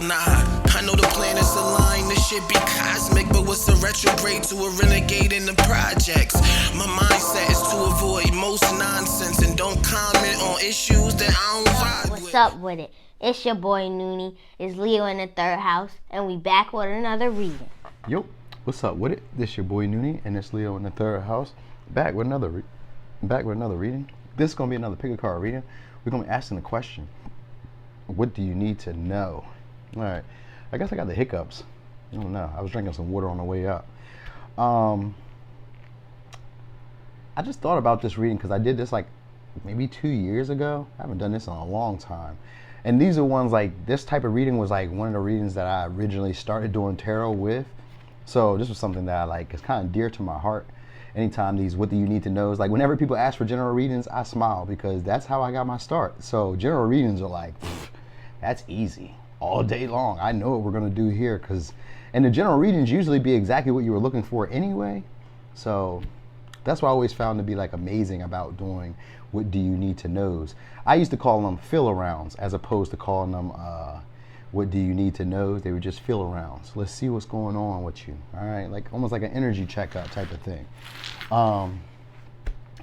Oh nah, I know the planets align, this shit be cosmic, but what's a retrograde to a renegade in the projects? My mindset is to avoid most nonsense and don't comment on issues that I don't vibe with. What's up with it? It's your boy Noonie. It's Leo in the third house, and we back with another reading. Yo, what's up with it? This your boy Noonie, and it's Leo in the third house. Back with another reading. This is gonna be another pick a card reading. We're gonna be asking the question: what do you need to know? All right. I guess I got the hiccups. I don't know. I was drinking some water on the way up. I just thought about this reading because I did this like maybe 2 years ago. I haven't done this in a long time. And these are ones like this type of reading was like one of the readings that I originally started doing tarot with. So this was something that I like is kind of dear to my heart. Anytime these what do you need to know is like whenever people ask for general readings, I smile because that's how I got my start. So general readings are like, that's easy all day long. I know what we're gonna do here and the general readings usually be exactly what you were looking for anyway. So that's what I always found to be like amazing about doing what do you need to knows. I used to call them feel arounds as opposed to calling them what do you need to know. They were just feel arounds. Let's see what's going on with you. All right, like almost like an energy checkup type of thing.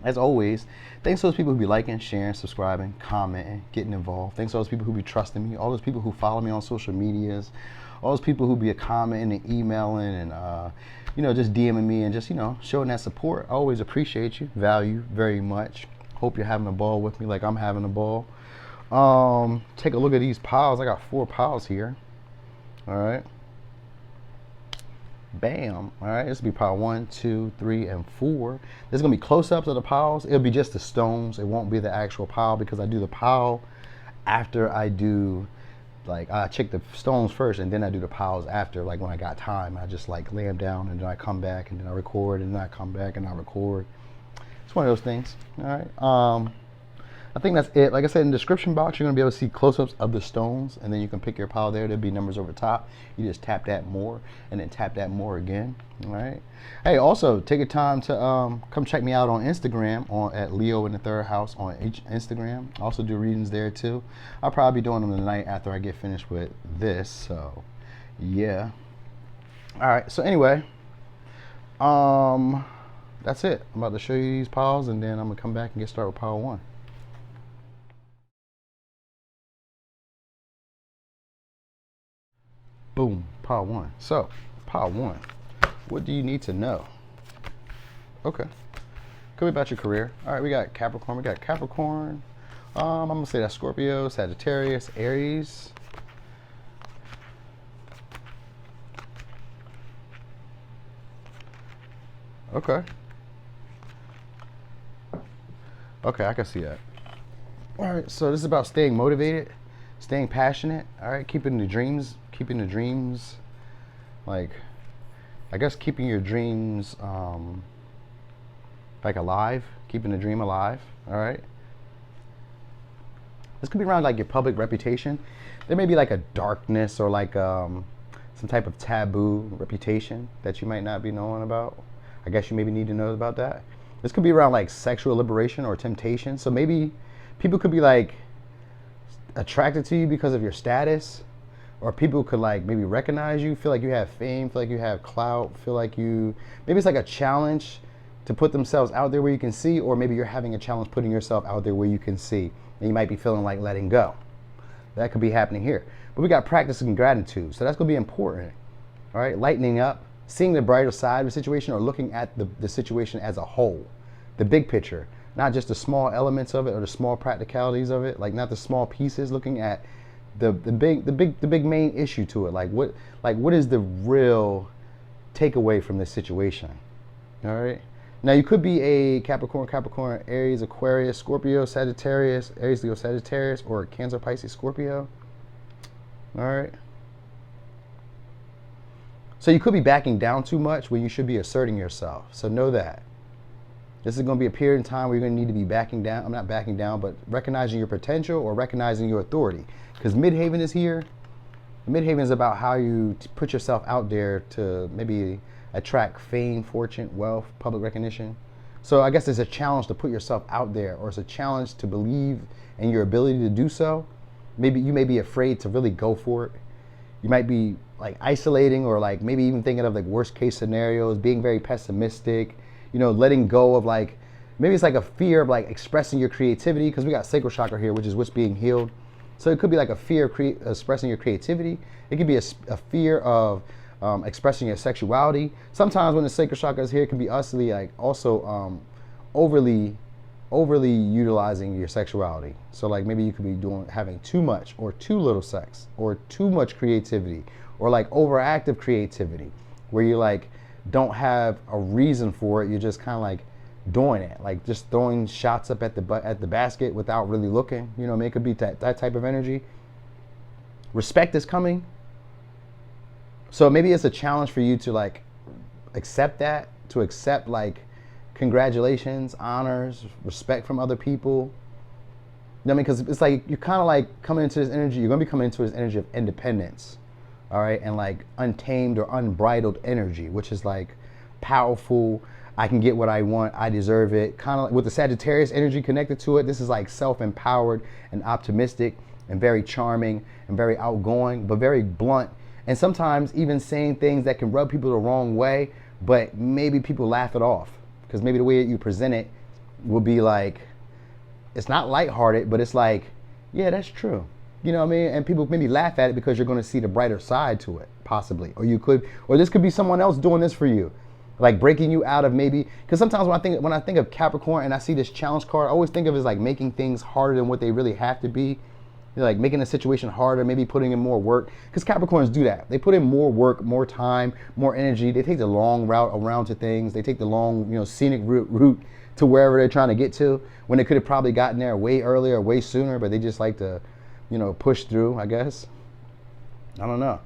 As always, thanks to those people who be liking, sharing, subscribing, commenting, getting involved. Thanks to those people who be trusting me, all those people who follow me on social medias, all those people who be commenting and emailing and just DMing me and just showing that support. I always appreciate you, value very much. Hope you're having a ball with me like I'm having a ball. Take a look at these piles. I got 4 piles here. All right. Bam. All right. This will be pile 1, 2, 3, and 4. There's gonna be close-ups of the piles. It'll be just the stones. It won't be the actual pile because I do the pile after I do, like, I check the stones first and then I do the piles after. Like when I got time, I just like lay them down and then I come back and then I record and then I come back and I record. It's one of those things. All right. I think that's it. Like I said, in the description box, you're going to be able to see close-ups of the stones, and then you can pick your pile there. There'll be numbers over top. You just tap that more, and then tap that more again. All right. Hey, also, take your time to come check me out on Instagram at Leo in the Third House on Instagram. I also do readings there, too. I'll probably be doing them tonight after I get finished with this, so yeah. All right, so anyway, that's it. I'm about to show you these piles, and then I'm going to come back and get started with pile 1. Boom, pile 1. So, pile 1, what do you need to know? Okay, could be about your career. All right, we got Capricorn. I'm gonna say that's Scorpio, Sagittarius, Aries. Okay, I can see that. All right, so this is about staying motivated, staying passionate. All right, keeping the dreams, like, I guess keeping your dreams like alive, keeping the dream alive. All right, this could be around like your public reputation. There may be like a darkness or like some type of taboo reputation that you might not be knowing about. I guess you maybe need to know about that. This could be around like sexual liberation or temptation. So maybe people could be like attracted to you because of your status, or people could like maybe recognize you, feel like you have fame, feel like you have clout, feel like maybe it's like a challenge to put themselves out there where you can see, or maybe you're having a challenge putting yourself out there where you can see, and you might be feeling like letting go. That could be happening here. But we got practicing gratitude, so that's gonna be important. All right, lightening up, seeing the brighter side of the situation, or looking at the situation as a whole, the big picture, not just the small elements of it or the small practicalities of it, like not the small pieces, looking at the big main issue to it. Like what is the real takeaway from this situation? All right. Now you could be a Capricorn, Aries, Aquarius, Scorpio, Sagittarius, Aries, Leo, Sagittarius, or Cancer, Pisces, Scorpio. All right. So you could be backing down too much when you should be asserting yourself. So know that. This is going to be a period in time where you're going to need to be backing down. I'm not backing down, but recognizing your potential or recognizing your authority. Because Midhaven is here. Midhaven is about how you put yourself out there to maybe attract fame, fortune, wealth, public recognition. So I guess it's a challenge to put yourself out there, or it's a challenge to believe in your ability to do so. Maybe you may be afraid to really go for it. You might be like isolating, or like maybe even thinking of like worst case scenarios, being very pessimistic, letting go of like, maybe it's like a fear of like expressing your creativity, because we got sacral chakra here, which is what's being healed. So it could be like a fear of expressing your creativity. It could be a fear of expressing your sexuality. Sometimes when the sacral chakra is here, it can be like also overly utilizing your sexuality. So like maybe you could be having too much or too little sex, or too much creativity, or like overactive creativity, where you like don't have a reason for it. You're just kind of like doing it, like just throwing shots up at the basket without really looking. It could be that type of energy. Respect is coming. So maybe it's a challenge for you to like accept that, to accept like congratulations, honors, respect from other people. Because it's like you're kind of like coming into this energy. You're gonna be coming into this energy of independence, all right, and like untamed or unbridled energy, which is like powerful. I can get what I want. I deserve it. Kind of like with the Sagittarius energy connected to it. This is like self-empowered and optimistic and very charming and very outgoing, but very blunt. And sometimes even saying things that can rub people the wrong way, but maybe people laugh it off, because maybe the way that you present it will be like, it's not lighthearted, but it's like, yeah, that's true. You know what I mean? And people maybe laugh at it because you're going to see the brighter side to it, possibly. Or this could be someone else doing this for you, like breaking you out of maybe, because sometimes when I think of Capricorn and I see this challenge card, I always think of it as like making things harder than what they really have to be. Like making a situation harder, maybe putting in more work, because Capricorns do that. They put in more work, more time, more energy. They take the long route around to things. They take the long, scenic route to wherever they're trying to get to, when they could have probably gotten there way earlier, way sooner, but they just like to, push through, I guess. I don't know.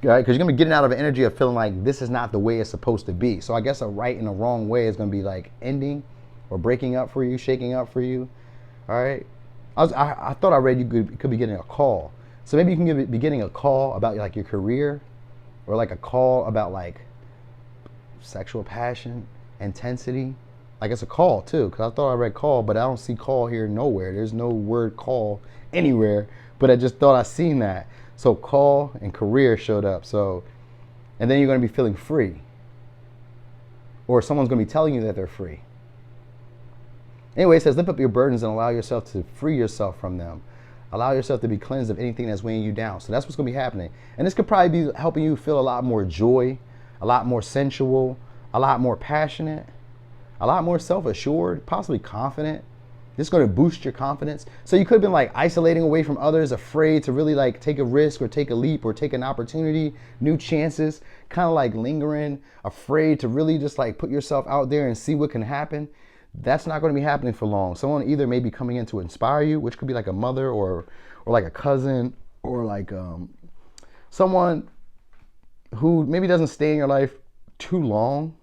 Right? Because you're gonna be getting out of an energy of feeling like this is not the way it's supposed to be. So I guess a right and a wrong way is gonna be like ending or breaking up for you, shaking up for you. All right. I thought I read you could be getting a call. So maybe you can be getting a call about like your career, or like a call about like sexual passion, intensity. Like it's a call too, because I thought I read call, but I don't see call here nowhere. There's no word call anywhere, but I just thought I seen that. So call and career showed up. So, and then you're going to be feeling free, or someone's going to be telling you that they're free. Anyway, it says, lift up your burdens and allow yourself to free yourself from them. Allow yourself to be cleansed of anything that's weighing you down. So that's what's going to be happening. And this could probably be helping you feel a lot more joy, a lot more sensual, a lot more passionate, a lot more self-assured, possibly confident. This is going to boost your confidence. So you could have been like isolating away from others, afraid to really like take a risk or take a leap or take an opportunity, new chances, kind of like lingering, afraid to really just like put yourself out there and see what can happen. That's not going to be happening for long. Someone either may be coming in to inspire you, which could be like a mother or like a cousin, or like someone who maybe doesn't stay in your life too long.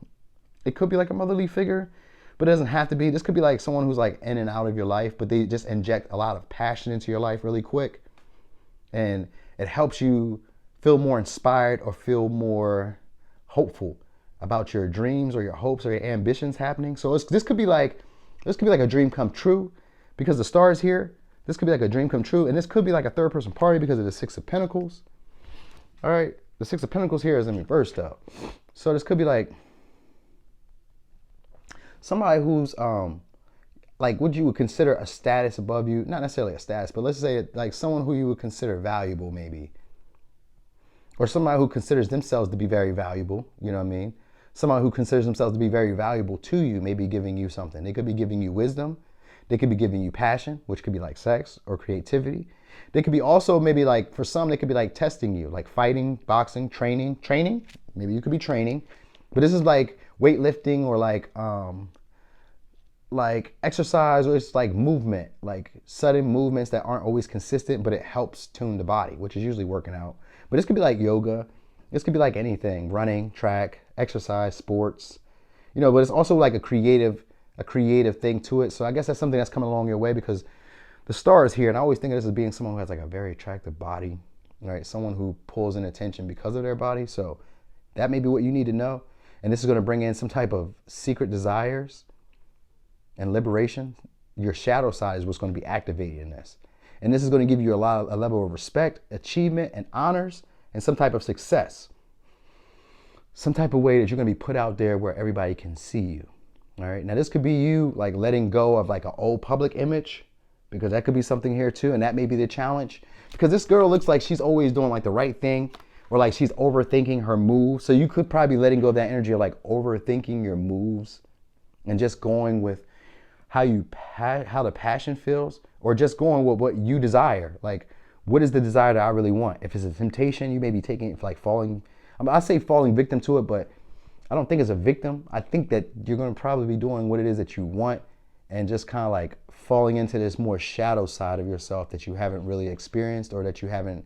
It could be like a motherly figure, but it doesn't have to be. This could be like someone who's like in and out of your life, but they just inject a lot of passion into your life really quick. And it helps you feel more inspired or feel more hopeful about your dreams or your hopes or your ambitions happening. So this could be like a dream come true, because the star is here. This could be like a dream come true, and this could be like a third person party because of the Six of Pentacles. All right, the Six of Pentacles here is in reverse though. So this could be like somebody who's like what you would consider a status above you, not necessarily a status, but let's say like someone who you would consider valuable maybe, or somebody who considers themselves to be very valuable. You know what I mean? Someone who considers themselves to be very valuable to you may be giving you something. They could be giving you wisdom. They could be giving you passion, which could be like sex or creativity. They could be also maybe like, for some, they could be like testing you, like fighting, boxing, training. Maybe you could be training, but this is like weightlifting or like exercise, or it's like movement, like sudden movements that aren't always consistent, but it helps tune the body, which is usually working out. But this could be like yoga. This could be like anything, running, track, exercise, sports, but it's also like a creative thing to it. So I guess that's something that's coming along your way, because the star is here. And I always think of this as being someone who has like a very attractive body, right? Someone who pulls in attention because of their body. So that may be what you need to know. And this is going to bring in some type of secret desires and liberation. Your shadow side is what's going to be activated in this. And this is going to give you a level of respect, achievement, and honors, and some type of success. Some type of way that you're going to be put out there where everybody can see you. All right. Now, this could be you like letting go of like an old public image, because that could be something here too. And that may be the challenge, because this girl looks like she's always doing like the right thing, or like she's overthinking her moves. So you could probably be letting go of that energy of like overthinking your moves and just going with how the passion feels, or just going with what you desire. Like, what is the desire that I really want? If it's a temptation, you may be taking it like falling. I say falling victim to it, but I don't think it's a victim. I think that you're going to probably be doing what it is that you want, and just kind of like falling into this more shadow side of yourself that you haven't really experienced, or that you haven't.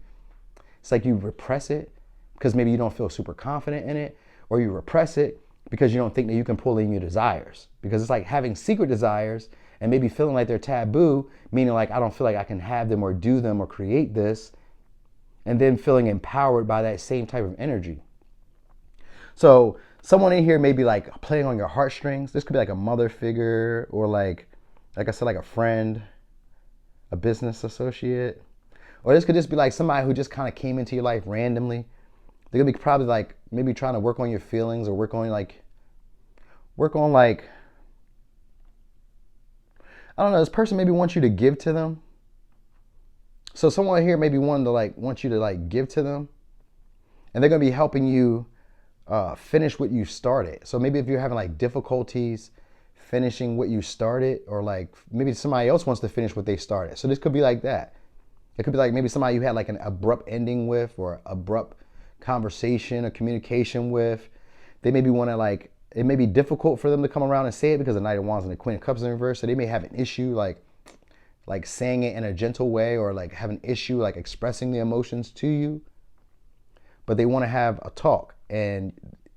It's like you repress it because maybe you don't feel super confident in it, or you repress it because you don't think that you can pull in your desires. Because it's like having secret desires and maybe feeling like they're taboo, meaning like I don't feel like I can have them or do them or create this, and then feeling empowered by that same type of energy. So someone in here may be like playing on your heartstrings. This could be like a mother figure, or like I said, like a friend, a business associate. Or this could just be like somebody who just kind of came into your life randomly. They're gonna be probably like maybe trying to work on your feelings, or work on like, I don't know, this person maybe wants you to give to them. So someone here maybe want you to like give to them, and they're gonna be helping you finish what you started. So maybe if you're having like difficulties finishing what you started, or like maybe somebody else wants to finish what they started. So this could be like that. It could be like maybe somebody you had like an abrupt ending with, or abrupt conversation or communication with. They maybe want to like, it may be difficult for them to come around and say it because the Knight of Wands and the Queen of Cups in reverse. So they may have an issue like saying it in a gentle way, or like have an issue like expressing the emotions to you. But they want to have a talk, and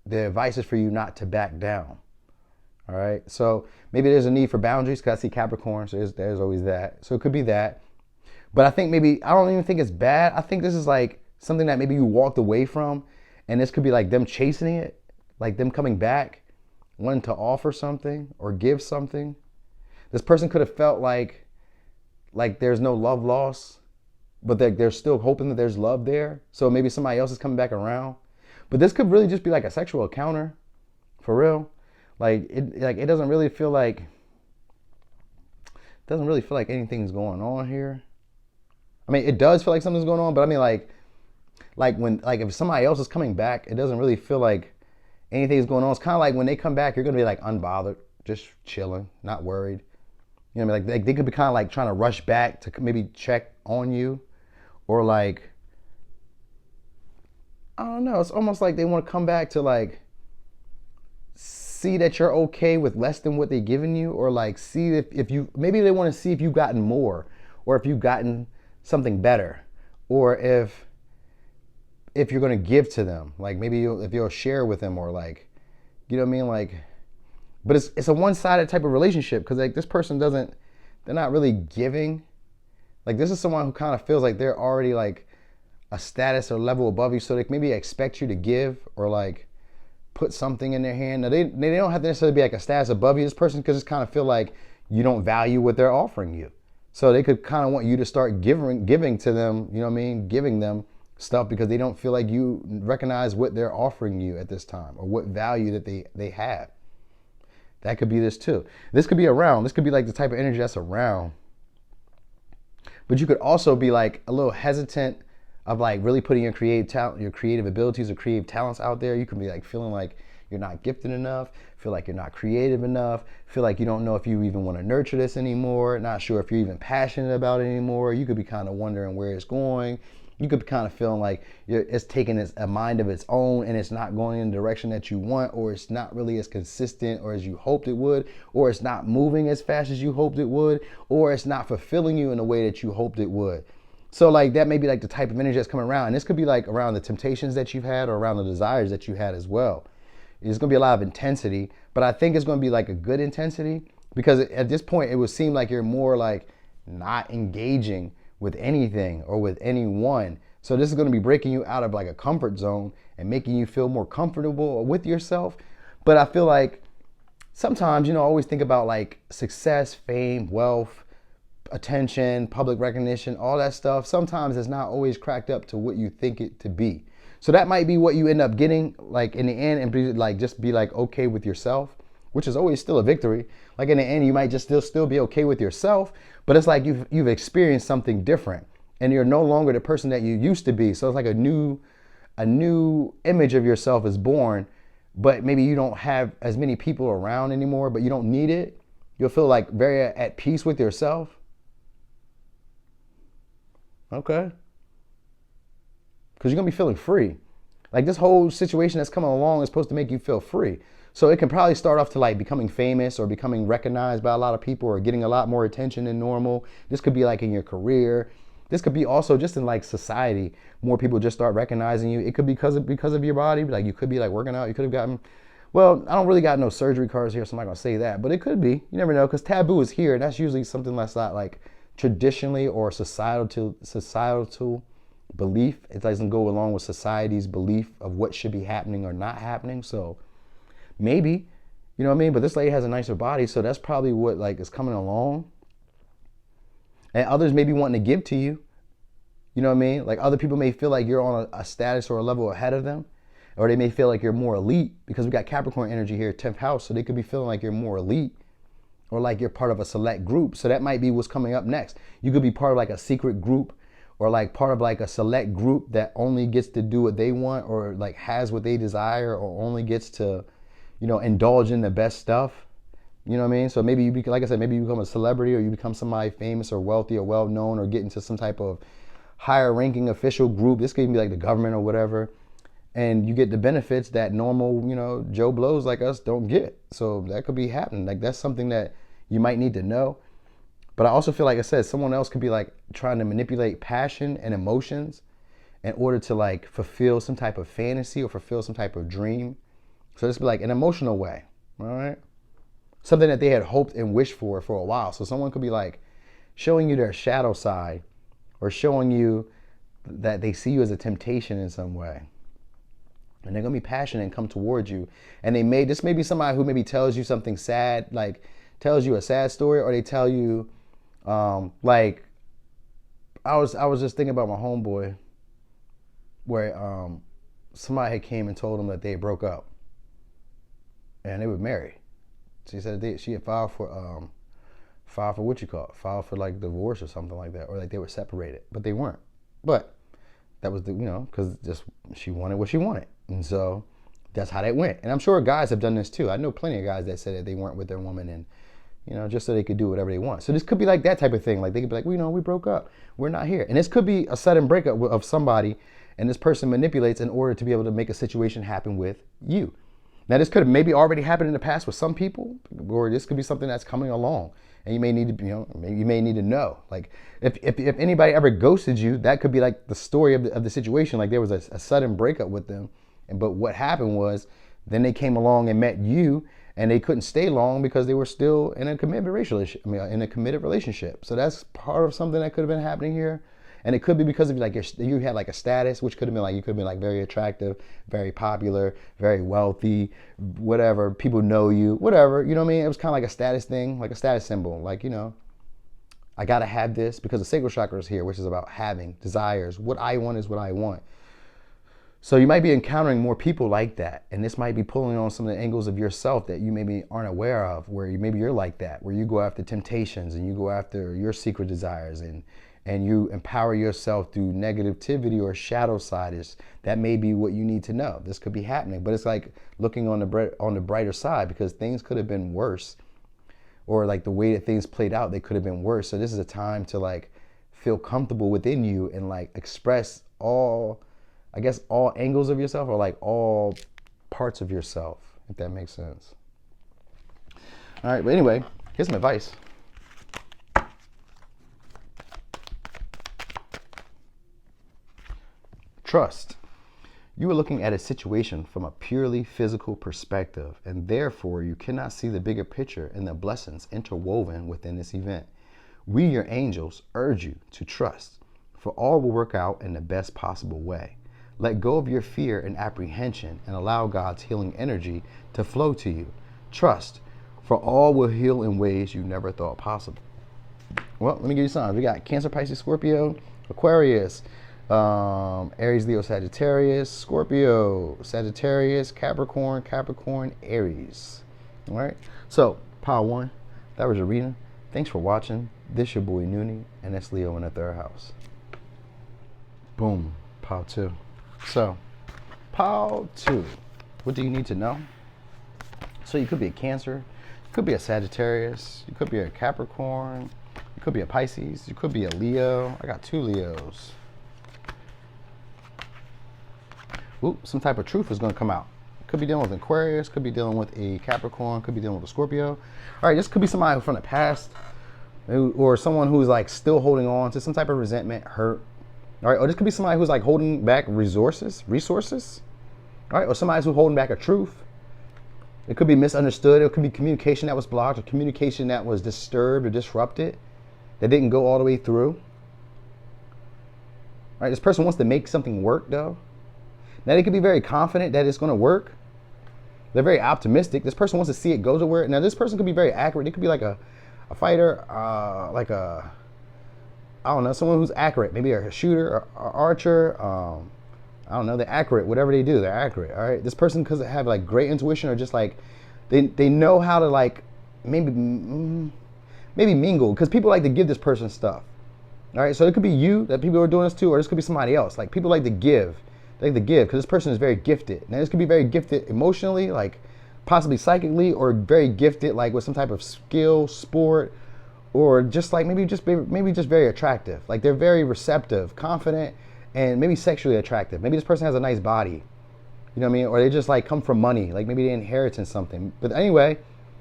the advice is for you not to back down. All right. So maybe there's a need for boundaries, because I see Capricorn, so there's always that. So it could be that. But I think maybe, I don't even think it's bad. I think this is like something that maybe you walked away from, and this could be like them chasing it, like them coming back, wanting to offer something or give something. This person could have felt like there's no love lost, but they're still hoping that there's love there. So maybe somebody else is coming back around. But this could really just be like a sexual encounter, for real. It doesn't really feel like anything's going on here. I mean, it does feel like something's going on, but I mean if somebody else is coming back, it doesn't really feel like anything's going on. It's kind of like when they come back, you're gonna be like unbothered, just chilling, not worried. You know what I mean? Like they could be kind of like trying to rush back to maybe check on you, or like, I don't know. It's almost like they want to come back to like see that you're okay with less than what they're giving you, or like see if you, maybe they want to see if you've gotten more, or if you've gotten something better, or if you're going to give to them, like maybe if you'll share with them, or like, you know what I mean? Like, but it's a one-sided type of relationship, because like this person they're not really giving. Like this is someone who kind of feels like they're already like a status or level above you, so they maybe expect you to give, or like put something in their hand. Now they don't have to necessarily be like a status above you. This person could just kind of feel like you don't value what they're offering you. So they could kind of want you to start giving to them, you know what I mean? Giving them stuff, because they don't feel like you recognize what they're offering you at this time, or what value that they have. That could be this too. This could be around. This could be like the type of energy that's around. But you could also be like a little hesitant of like really putting your creative abilities or creative talents out there. You can be like feeling like you're not gifted enough, feel like you're not creative enough, feel like you don't know if you even want to nurture this anymore, not sure if you're even passionate about it anymore. You could be kind of wondering where it's going. You could be kind of feeling like it's taking a mind of its own, and it's not going in the direction that you want, or it's not really as consistent or as you hoped it would, or it's not moving as fast as you hoped it would, or it's not fulfilling you in the way that you hoped it would. So like that may be like the type of energy that's coming around. And this could be like around the temptations that you've had, or around the desires that you had as well. There's going to be a lot of intensity, but I think it's going to be like a good intensity, because at this point it would seem like you're more like not engaging with anything or with anyone. So this is going to be breaking you out of like a comfort zone and making you feel more comfortable with yourself. But I feel like sometimes, I always think about like success, fame, wealth, attention, public recognition, all that stuff. Sometimes it's not always cracked up to what you think it to be. So that might be what you end up getting, like in the end, and be like, just be like okay with yourself, which is always still a victory. Like in the end, you might just still be okay with yourself, but it's like you've experienced something different, and you're no longer the person that you used to be. So it's like a new image of yourself is born, but maybe you don't have as many people around anymore, but you don't need it. You'll feel like very at peace with yourself. Okay. Because you're going to be feeling free. Like this whole situation that's coming along is supposed to make you feel free. So it can probably start off to like becoming famous or becoming recognized by a lot of people or getting a lot more attention than normal. This could be like in your career. This could be also just in like society. More people just start recognizing you. It could be because of your body. Like you could be like working out. You could have gotten, well, I don't really got no surgery cards here, so I'm not going to say that. But it could be. You never know, because taboo is here. And that's usually something that's not like traditionally or societal belief. It doesn't go along with society's belief of what should be happening or not happening. So maybe, you know what I mean? But this lady has a nicer body, so that's probably what like is coming along. And others may be wanting to give to you. You know what I mean? Like other people may feel like you're on a status or a level ahead of them. Or they may feel like you're more elite, because we got Capricorn energy here, 10th house. So they could be feeling like you're more elite, or like you're part of a select group. So that might be what's coming up next. You could be part of like a secret group, or like part of like a select group that only gets to do what they want, or like has what they desire, or only gets to, you know, indulge in the best stuff. You know what I mean? So maybe like I said, maybe you become a celebrity, or you become somebody famous or wealthy or well known, or get into some type of higher ranking official group. This could be like the government or whatever. And you get the benefits that normal, you know, Joe Blows like us don't get. So that could be happening. Like that's something that you might need to know. But I also feel like I said, someone else could be like trying to manipulate passion and emotions in order to like fulfill some type of fantasy or fulfill some type of dream. So this be like an emotional way, all right? Something that they had hoped and wished for a while. So someone could be like showing you their shadow side, or showing you that they see you as a temptation in some way. And they're gonna be passionate and come towards you. And this may be somebody who maybe tells you something sad, like tells you a sad story, or they tell you, like, I was just thinking about my homeboy, where somebody had came and told him that they broke up, and they were married. She said she had filed for what you call it, filed for like divorce or something like that, or like they were separated, but they weren't. But that was because just she wanted what she wanted. And so that's how that went. And I'm sure guys have done this too. I know plenty of guys that said that they weren't with their woman, and, you know, just so they could do whatever they want. So this could be like that type of thing. Like they could be like, well, you know, we broke up. We're not here. And this could be a sudden breakup of somebody, and this person manipulates in order to be able to make a situation happen with you. Now this could have maybe already happened in the past with some people, or this could be something that's coming along. And you may need to, you may need to know. Like if anybody ever ghosted you, that could be like the story of the situation. Like there was a sudden breakup with them. But what happened was, then they came along and met you, and they couldn't stay long because they were still in a committed relationship. So that's part of something that could have been happening here. And it could be because of like you had like a status, which could have been like, you could have been like very attractive, very popular, very wealthy, whatever. People know you, whatever. You know what I mean? It was kind of like a status thing, like a status symbol. Like, you know, I gotta have this because the sacral chakra is here, which is about having desires. What I want is what I want. So you might be encountering more people like that, and this might be pulling on some of the angles of yourself that you maybe aren't aware of, where maybe you're like that, where you go after temptations and you go after your secret desires, and you empower yourself through negativity or shadow side. That may be what you need to know. This could be happening, but it's like looking on the brighter side, because things could have been worse, or like the way that things played out, they could have been worse. So this is a time to like feel comfortable within you and like express all angles of yourself, or like all parts of yourself, if that makes sense. All right, but anyway, here's some advice. Trust. You are looking at a situation from a purely physical perspective, and therefore you cannot see the bigger picture and the blessings interwoven within this event. We, your angels, urge you to trust, for all will work out in the best possible way. Let go of your fear and apprehension and allow God's healing energy to flow to you. Trust, for all will heal in ways you never thought possible. Well, let me give you some. We got Cancer, Pisces, Scorpio, Aquarius, Aries, Leo, Sagittarius, Scorpio, Sagittarius, Capricorn, Aries. All right. So, pile one, that was your reading. Thanks for watching. This your boy Noonie, and that's Leo in the third house. Boom. Pile two. So, pile two. What do you need to know? So you could be a Cancer, you could be a Sagittarius, you could be a Capricorn, you could be a Pisces, you could be a Leo. I got 2 Leos. Ooh, some type of truth is going to come out. Could be dealing with Aquarius, could be dealing with a Capricorn, could be dealing with a Scorpio. All right, this could be somebody from the past, or someone who's like still holding on to some type of resentment, hurt. All right, or this could be somebody who's like holding back resources. All right, or somebody who's holding back a truth. It could be misunderstood. It could be communication that was blocked, or communication that was disturbed or disrupted, that didn't go all the way through. All right, this person wants to make something work though. Now they could be very confident that it's going to work. They're very optimistic. This person wants to see it go to work. Now this person could be very accurate. It could be like a fighter, like a, I don't know, someone who's accurate. Maybe a shooter or archer. I don't know, they're accurate. Whatever they do, they're accurate. All right. This person could have like great intuition, or just like they know how to like maybe mingle, because people like to give this person stuff. All right. So it could be you that people are doing this to, or this could be somebody else. Like people like to give. They like to give because this person is very gifted. Now this could be very gifted emotionally, like possibly psychically, or very gifted like with some type of skill, sport, or just like maybe just very attractive. Like they're very receptive, confident, and maybe sexually attractive. Maybe this person has a nice body, you know what I mean? Or they just like come from money, like maybe they inherit something. But anyway,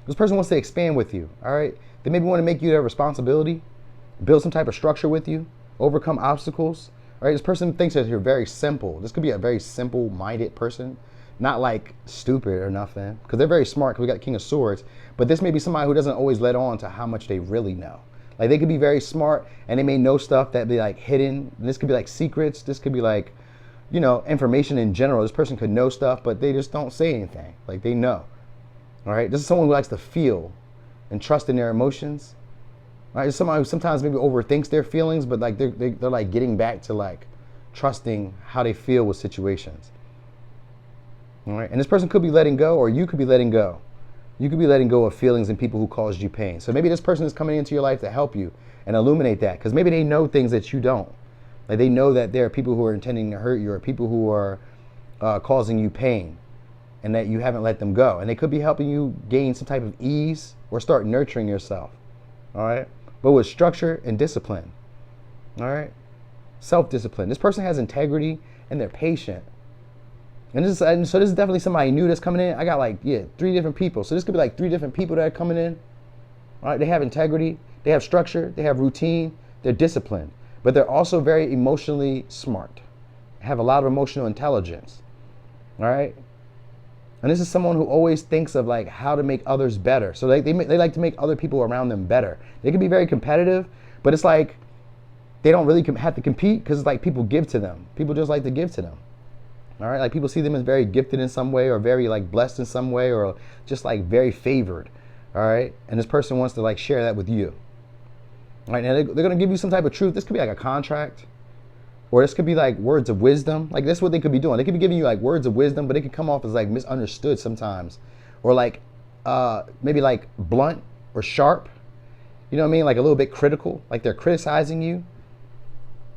this person wants to expand with you, all right? They maybe want to make you their responsibility, build some type of structure with you, overcome obstacles, all right? This person thinks that you're very simple. This could be a very simple-minded person, not like stupid or nothing, because they're very smart, because we got King of Swords. But this may be somebody who doesn't always let on to how much they really know. Like they could be very smart and they may know stuff that be like hidden. This could be like secrets. This could be like, you know, information in general. This person could know stuff, but they just don't say anything. Like they know. All right. This is someone who likes to feel and trust in their emotions. All right. It's somebody who sometimes maybe overthinks their feelings, but like they're like getting back to like trusting how they feel with situations. All right. And this person could be letting go, or you could be letting go. You could be letting go of feelings and people who caused you pain. So maybe this person is coming into your life to help you and illuminate that, because maybe they know things that you don't. Like they know that there are people who are intending to hurt you, or people who are causing you pain, and that you haven't let them go. And they could be helping you gain some type of ease or start nurturing yourself. All right. But with structure and discipline. All right. Self-discipline. This person has integrity and they're patient. And so this is definitely somebody new that's coming in. I got like, 3 different people. So this could be like 3 different people that are coming in. All right, they have integrity, they have structure, they have routine, they're disciplined. But they're also very emotionally smart, have a lot of emotional intelligence. All right? And this is someone who always thinks of like how to make others better. So they like to make other people around them better. They can be very competitive, but it's like they don't really have to compete, because it's like people give to them. People just like to give to them. All right, like people see them as very gifted in some way, or very like blessed in some way, or just like very favored. All right, and this person wants to like share that with you. All right, now they're going to give you some type of truth. This could be like a contract, or this could be like words of wisdom. Like that's what they could be doing. They could be giving you like words of wisdom, but it could come off as like misunderstood sometimes, or like maybe like blunt or sharp. You know what I mean? Like a little bit critical, like they're criticizing you.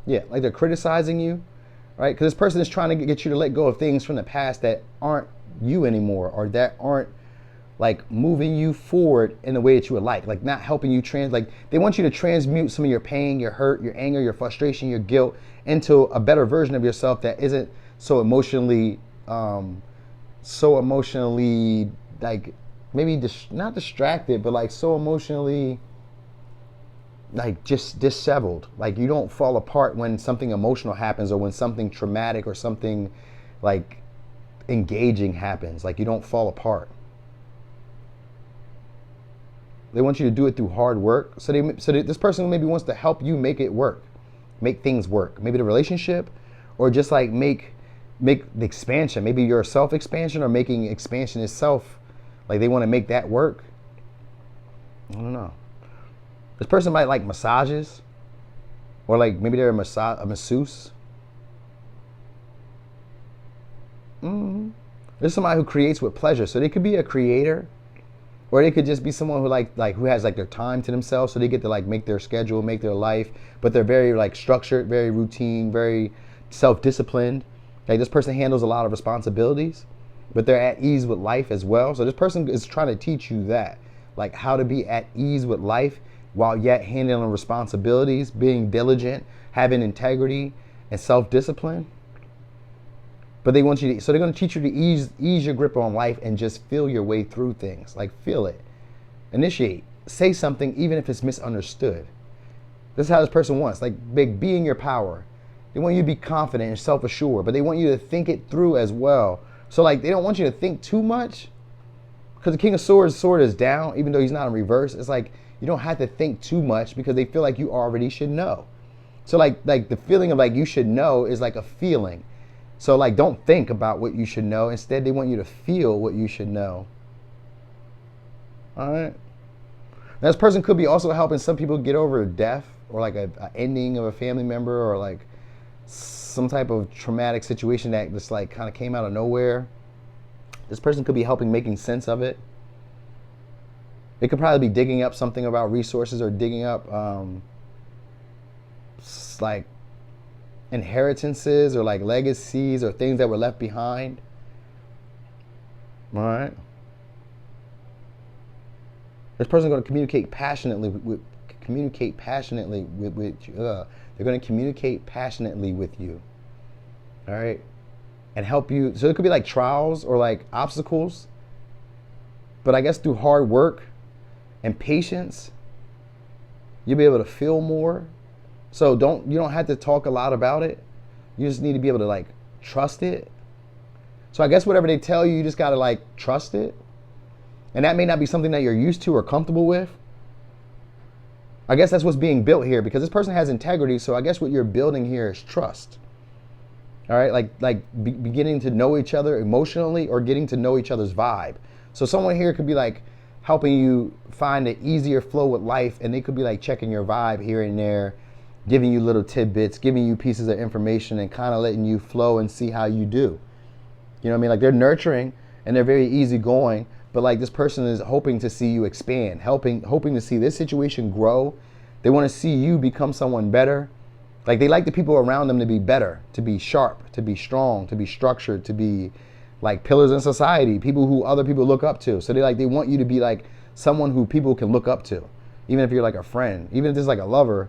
Yeah, like they're criticizing you. Right? Because this person is trying to get you to let go of things from the past that aren't you anymore, or that aren't like moving you forward in the way that you would like not helping you like they want you to transmute some of your pain, your hurt, your anger, your frustration, your guilt into a better version of yourself that isn't so emotionally like maybe not distracted, but like so emotionally like just disheveled. Like you don't fall apart when something emotional happens, or when something traumatic or something like engaging happens. Like you don't fall apart. They want you to do it through hard work. So this person maybe wants to help you make it work, make things work. Maybe the relationship, or just like make the expansion. Maybe your self-expansion, or making expansion itself. Like they want to make that work. I don't know. This person might like massages, or like maybe they're a masseuse. There's somebody who creates with pleasure. So they could be a creator, or they could just be someone who who has like their time to themselves, so they get to like make their schedule, make their life, but they're very like structured, very routine, very self-disciplined. Like this person handles a lot of responsibilities, but they're at ease with life as well. So this person is trying to teach you that, like how to be at ease with life while yet handling responsibilities, being diligent, having integrity and self-discipline. But they want you to, so they're going to teach you to ease your grip on life and just feel your way through things. Like feel it. Initiate. Say something even if it's misunderstood. This is how this person wants. Like be in your power. They want you to be confident and self-assured, but they want you to think it through as well. So like they don't want you to think too much, because the King of Swords sword is down, even though he's not in reverse. It's like you don't have to think too much because they feel like you already should know. So like the feeling of like you should know is like a feeling. So like don't think about what you should know. Instead, they want you to feel what you should know. All right. Now, this person could be also helping some people get over death, or like a ending of a family member, or like some type of traumatic situation that just like kind of came out of nowhere. This person could be helping making sense of it. They could probably be digging up something about resources, or digging up like inheritances or like legacies or things that were left behind. All right. This person's going to communicate passionately with they're going to communicate passionately with you. All right. And help you. So it could be like trials or like obstacles, but I guess through hard work and patience, you'll be able to feel more. So you don't have to talk a lot about it. You just need to be able to like trust it. So I guess whatever they tell you, you just got to like trust it. And that may not be something that you're used to or comfortable with. I guess that's what's being built here, because this person has integrity. So I guess what you're building here is trust. All right, beginning to know each other emotionally, or getting to know each other's vibe. So someone here could be like helping you find an easier flow with life, and they could be like checking your vibe here and there, giving you little tidbits, giving you pieces of information, and kind of letting you flow and see how you do. You know what I mean? Like they're nurturing and they're very easygoing, but like this person is hoping to see you expand, hoping to see this situation grow. They want to see you become someone better. Like they like the people around them to be better, to be sharp, to be strong, to be structured, to be like pillars in society, people who other people look up to. So they want you to be like someone who people can look up to, even if you're like a friend, even if this is like a lover.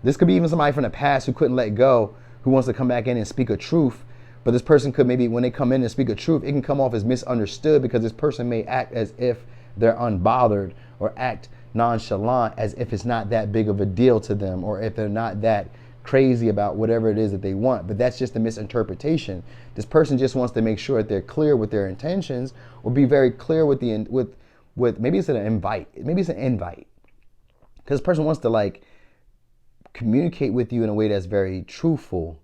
This could be even somebody from the past who couldn't let go, who wants to come back in and speak a truth. But this person could maybe, when they come in and speak a truth, it can come off as misunderstood, because this person may act as if they're unbothered, or act nonchalant as if it's not that big of a deal to them, or if they're not that crazy about whatever it is that they want. But that's just a misinterpretation. This person just wants to make sure that they're clear with their intentions, or be very clear with maybe it's an invite. Maybe it's an invite. Because this person wants to like communicate with you in a way that's very truthful,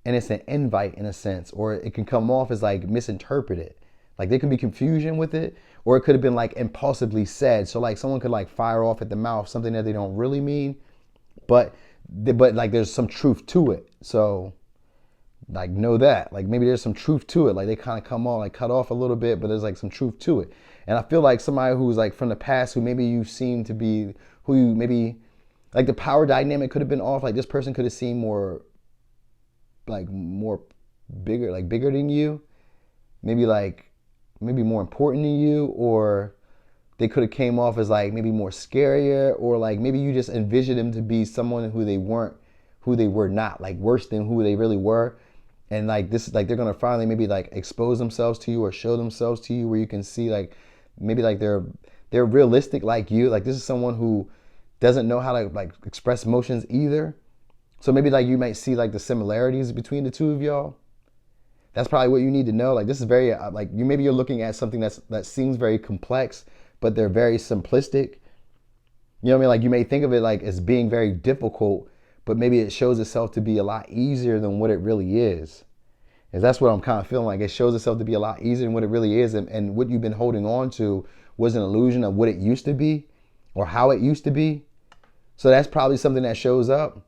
and it's an invite in a sense, or it can come off as like misinterpreted. Like there could be confusion with it, or it could have been like impulsively said. So like someone could like fire off at the mouth something that they don't really mean, but like there's some truth to it. So like know that, like maybe there's some truth to it. Like they kind of come on, like cut off a little bit, but there's like some truth to it. And I feel like somebody who's like from the past, who maybe you seem to be, who you maybe, like the power dynamic could have been off. Like this person could have seemed more bigger than you. Maybe more important than you, or they could have came off as like maybe more scarier, or like maybe you just envisioned them to be someone who they weren't, who they were not, like worse than who they really were. And like this, like they're gonna finally maybe like expose themselves to you, or show themselves to you, where you can see like maybe like they're realistic like you. Like this is someone who doesn't know how to like express emotions either. So maybe like you might see like the similarities between the two of y'all. That's probably what you need to know. Like this is very like you're looking at something that seems very complex, but they're very simplistic. You know what I mean? Like you may think of it like as being very difficult, but maybe it shows itself to be a lot easier than what it really is. And that's what I'm kind of feeling like. It shows itself to be a lot easier than what it really is. And what you've been holding on to was an illusion of what it used to be, or how it used to be. So that's probably something that shows up.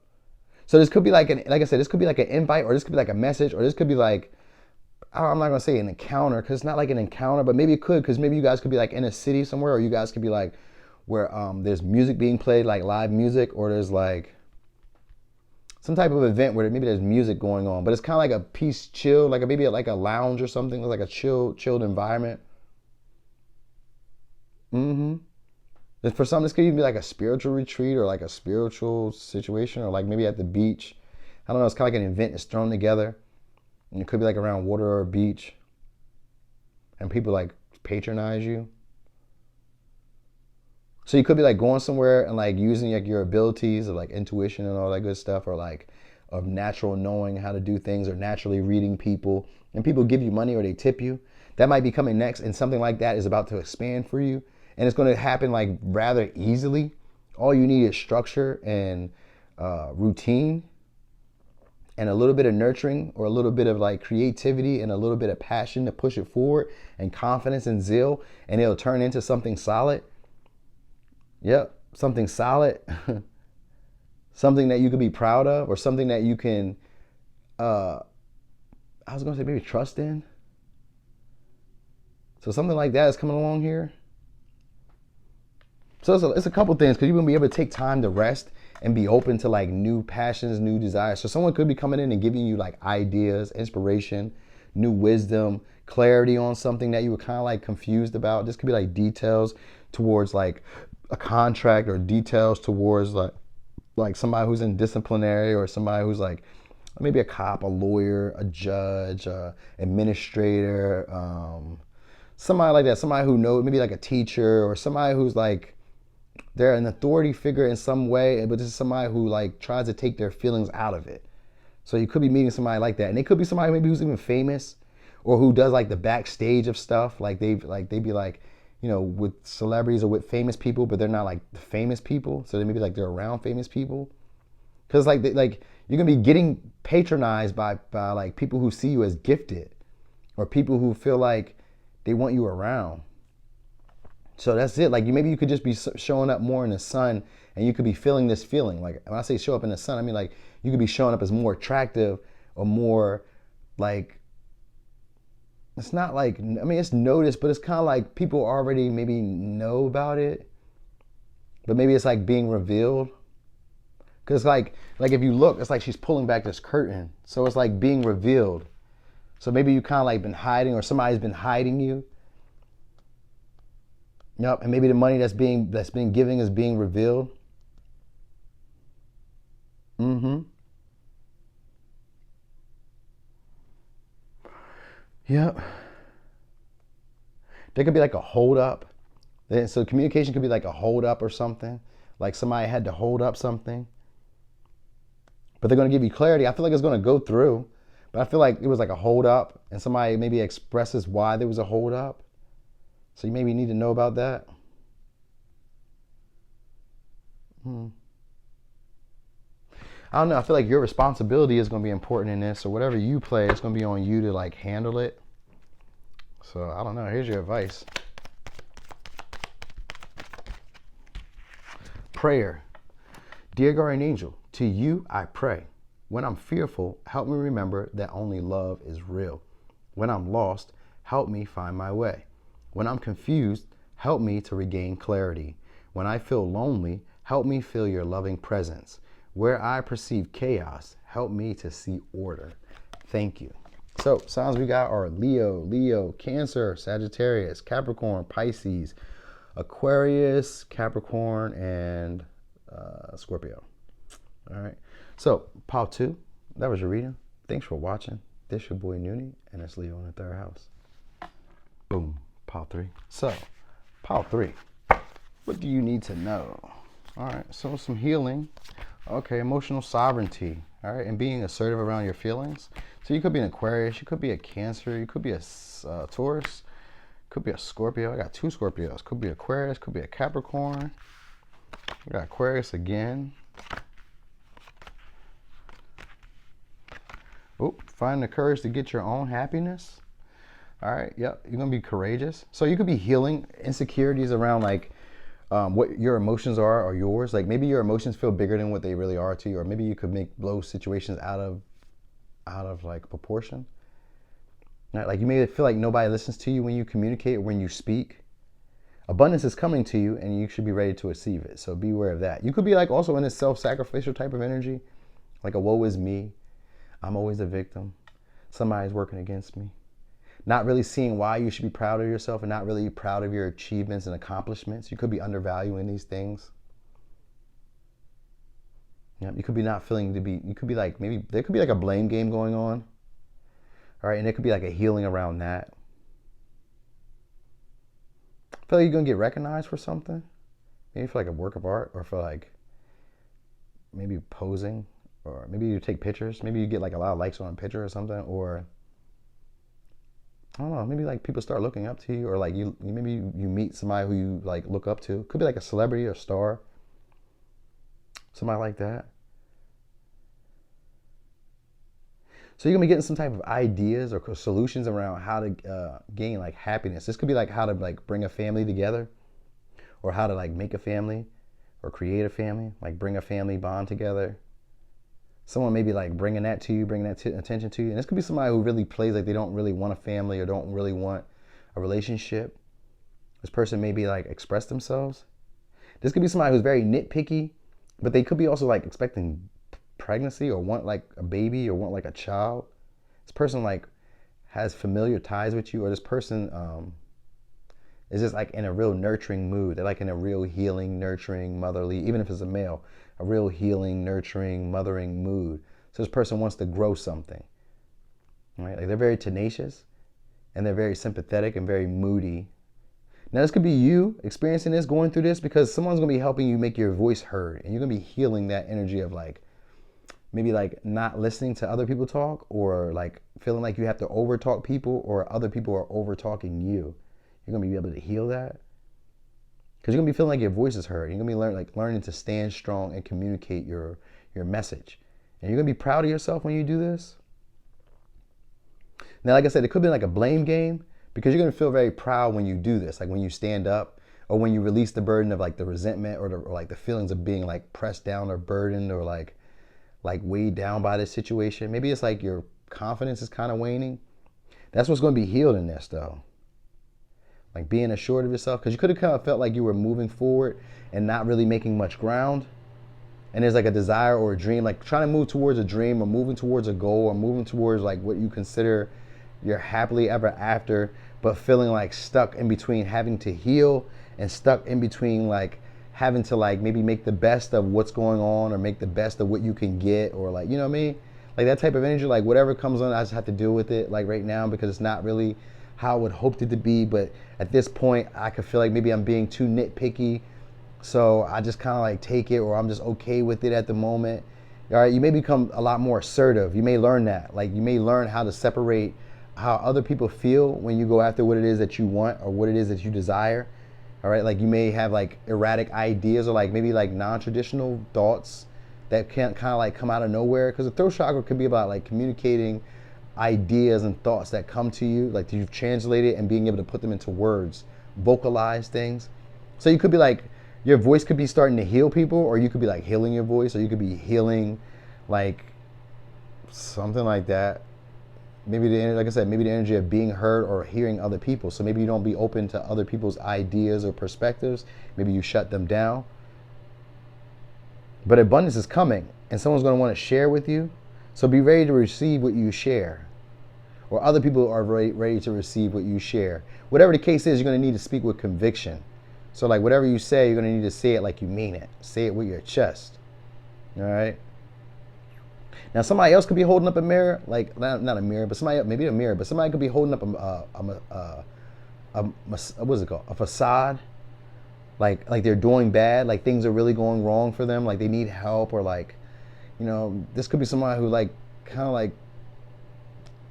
So this could be like I said, this could be like an invite, or this could be like a message, or this could be like I'm not gonna say an encounter because it's not like an encounter, but maybe it could, because maybe you guys could be like in a city somewhere, or you guys could be like where there's music being played, like live music, or there's like some type of event where maybe there's music going on, but it's kind of like a peace chill, like maybe like a lounge or something, like a chilled environment. For some, this could even be like a spiritual retreat or like a spiritual situation, or like maybe at the beach. I don't know, it's kind of like an event that's thrown together. And it could be like around water or a beach. And people like patronize you. So you could be like going somewhere and like using like your abilities of like intuition and all that good stuff, or like of natural knowing how to do things, or naturally reading people, and people give you money or they tip you. That might be coming next, and something like that is about to expand for you, and it's going to happen like rather easily. All you need is structure and routine, and a little bit of nurturing, or a little bit of like creativity and a little bit of passion to push it forward, and confidence and zeal, and it'll turn into something solid. Yep, something solid. Something that you could be proud of, or something that you can, I was gonna say maybe trust in. So something like that is coming along here. So it's a couple things, because you're gonna be able to take time to rest and be open to like new passions, new desires. So someone could be coming in and giving you like ideas, inspiration, new wisdom, clarity on something that you were kind of like confused about. This could be like details towards like a contract, or details towards like somebody who's in disciplinary, or somebody who's like maybe a cop, a lawyer, a judge, administrator, somebody like that, somebody who knows, maybe like a teacher, or somebody who's like, they're an authority figure in some way, but this is somebody who like tries to take their feelings out of it. So you could be meeting somebody like that, and they could be somebody maybe who's even famous, or who does like the backstage of stuff. Like they'd be like, you know, with celebrities or with famous people, but they're not like the famous people. So they maybe like they're around famous people, because like you're gonna be getting patronized by like people who see you as gifted, or people who feel like they want you around. So that's it. Like maybe you could just be showing up more in the sun, and you could be feeling this feeling. Like when I say show up in the sun, I mean like you could be showing up as more attractive, or more like, it's not like, I mean, it's noticed, but it's kind of like people already maybe know about it, but maybe it's like being revealed. Because like if you look, it's like she's pulling back this curtain. So it's like being revealed. So maybe you kind of like been hiding, or somebody's been hiding you. Yep, and maybe the money that's been giving is being revealed. Yep. There could be like a hold up. So communication could be like a hold up or something. Like somebody had to hold up something. But they're going to give you clarity. I feel like it's going to go through. But I feel like it was like a hold up, and somebody maybe expresses why there was a hold up. So you maybe need to know about that. I don't know. I feel like your responsibility is going to be important in this. So whatever you play, it's going to be on you to like handle it. So I don't know. Here's your advice. Prayer. Dear guardian angel, to you I pray. When I'm fearful, help me remember that only love is real. When I'm lost, help me find my way. When I'm confused, help me to regain clarity. When I feel lonely, help me feel your loving presence. Where I perceive chaos, help me to see order. Thank you. So signs we got are Leo, Cancer, Sagittarius, Capricorn, Pisces, Aquarius, Capricorn, and Scorpio. All right. So pile 2, that was your reading. Thanks for watching. This your boy Noonie, and it's Leo in the 3rd house. Boom. Pile 3. So pile 3. What do you need to know? All right. So some healing. Okay, emotional sovereignty, all right, and being assertive around your feelings. So you could be an Aquarius, you could be a Cancer, you could be a Taurus, could be a Scorpio. I got 2 Scorpios. Could be Aquarius, could be a Capricorn. We got Aquarius again. Oh, find the courage to get your own happiness. All right, yep, you're gonna be courageous. So you could be healing insecurities around like what your emotions are, or yours. Like maybe your emotions feel bigger than what they really are to you, or maybe you could blow situations out of like proportion. Right? Like you may feel like nobody listens to you when you communicate or when you speak. Abundance is coming to you and you should be ready to receive it. So be aware of that. You could be like also in a self-sacrificial type of energy, like a woe is me. I'm always a victim. Somebody's working against me. Not really seeing why you should be proud of yourself and not really proud of your achievements and accomplishments. You could be undervaluing these things. You could be not feeling to be, you could be like, maybe there could be like a blame game going on. All right, and there could be like a healing around that. I feel like you're going to get recognized for something. Maybe for like a work of art or for like maybe posing or maybe you take pictures. Maybe you get like a lot of likes on a picture or something, or I don't know, maybe like people start looking up to you, or like maybe you meet somebody who you like look up to. Could be like a celebrity or star. Somebody like that. So you're gonna be getting some type of ideas or solutions around how to gain like happiness. This could be like how to like bring a family together, or how to like make a family, or create a family, like bring a family bond together. Someone maybe like bringing that to you, bringing that attention to you. And this could be somebody who really plays like they don't really want a family or don't really want a relationship. This person maybe like express themselves. This could be somebody who's very nitpicky, but they could be also like expecting pregnancy or want like a baby or want like a child. This person like has familiar ties with you, or this person is just like in a real nurturing mood. They're like in a real healing, nurturing, motherly, even if it's a male, a real healing, nurturing, mothering mood. So this person wants to grow something, right? Like they're very tenacious and they're very sympathetic and very moody. Now this could be you experiencing this, going through this, because someone's gonna be helping you make your voice heard, and you're gonna be healing that energy of like, maybe like not listening to other people talk, or like feeling like you have to over talk people, or other people are over talking you. You're gonna be able to heal that, because you're gonna be feeling like your voice is heard. You're gonna be learning to stand strong and communicate your message, and you're gonna be proud of yourself when you do this. Now, like I said, it could be like a blame game, because you're gonna feel very proud when you do this, like when you stand up, or when you release the burden of like the resentment, or like the feelings of being like pressed down or burdened, or like weighed down by this situation. Maybe it's like your confidence is kind of waning. That's what's going to be healed in this though. Like being assured of yourself, because you could have kind of felt like you were moving forward and not really making much ground. And there's like a desire or a dream, like trying to move towards a dream, or moving towards a goal, or moving towards like what you consider your happily ever after, but feeling like stuck in between having to heal and stuck in between like having to like maybe make the best of what's going on, or make the best of what you can get, or like, you know what I mean? Like that type of energy, like whatever comes on, I just have to deal with it like right now, because it's not really how I would hoped it to be. But at this point, I could feel like maybe I'm being too nitpicky. So I just kind of like take it, or I'm just okay with it at the moment. All right, you may become a lot more assertive. You may learn that. Like you may learn how to separate how other people feel when you go after what it is that you want, or what it is that you desire. All right, like you may have like erratic ideas, or like maybe like non-traditional thoughts that can't kind of like come out of nowhere. Because the throat chakra could be about like communicating ideas and thoughts that come to you, like you've translated and being able to put them into words, vocalize things. So you could be like, your voice could be starting to heal people, or you could be like healing your voice, or you could be healing like something like that. Maybe like I said, maybe the energy of being heard or hearing other people. So maybe you don't be open to other people's ideas or perspectives. Maybe you shut them down. But abundance is coming, and someone's going to want to share with you. So be ready to receive what you share, or other people are ready to receive what you share. Whatever the case is, you're going to need to speak with conviction. So like whatever you say, you're going to need to say it like you mean it. Say it with your chest. All right? Now somebody else could be holding up a mirror, like not a mirror, but somebody, maybe a mirror, but somebody could be holding up what's it called? A facade, like they're doing bad, like things are really going wrong for them, like they need help, or like, you know, this could be somebody who like kind of like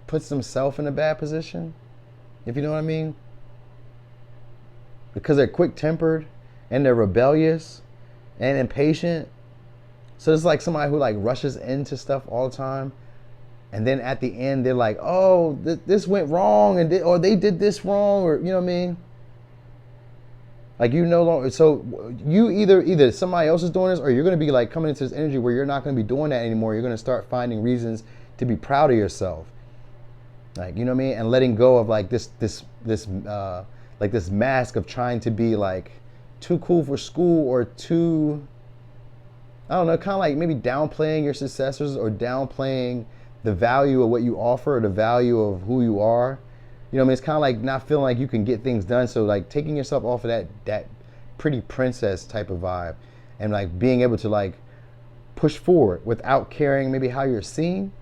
puts themselves in a bad position, if you know what I mean, because they're quick-tempered and they're rebellious and impatient. So it's like somebody who like rushes into stuff all the time, and then at the end they're like, oh, this went wrong, and or they did this wrong, or you know what I mean? Like you no longer, so you either somebody else is doing this, or you're going to be like coming into this energy where you're not going to be doing that anymore. You're going to start finding reasons to be proud of yourself. Like, you know what I mean? And letting go of like this like this mask of trying to be like too cool for school, or too, I don't know, kind of like maybe downplaying your successors, or downplaying the value of what you offer, or the value of who you are. You know what I mean? It's kind of like not feeling like you can get things done. So like taking yourself off of that pretty princess type of vibe, and like being able to like push forward without caring maybe how you're seen.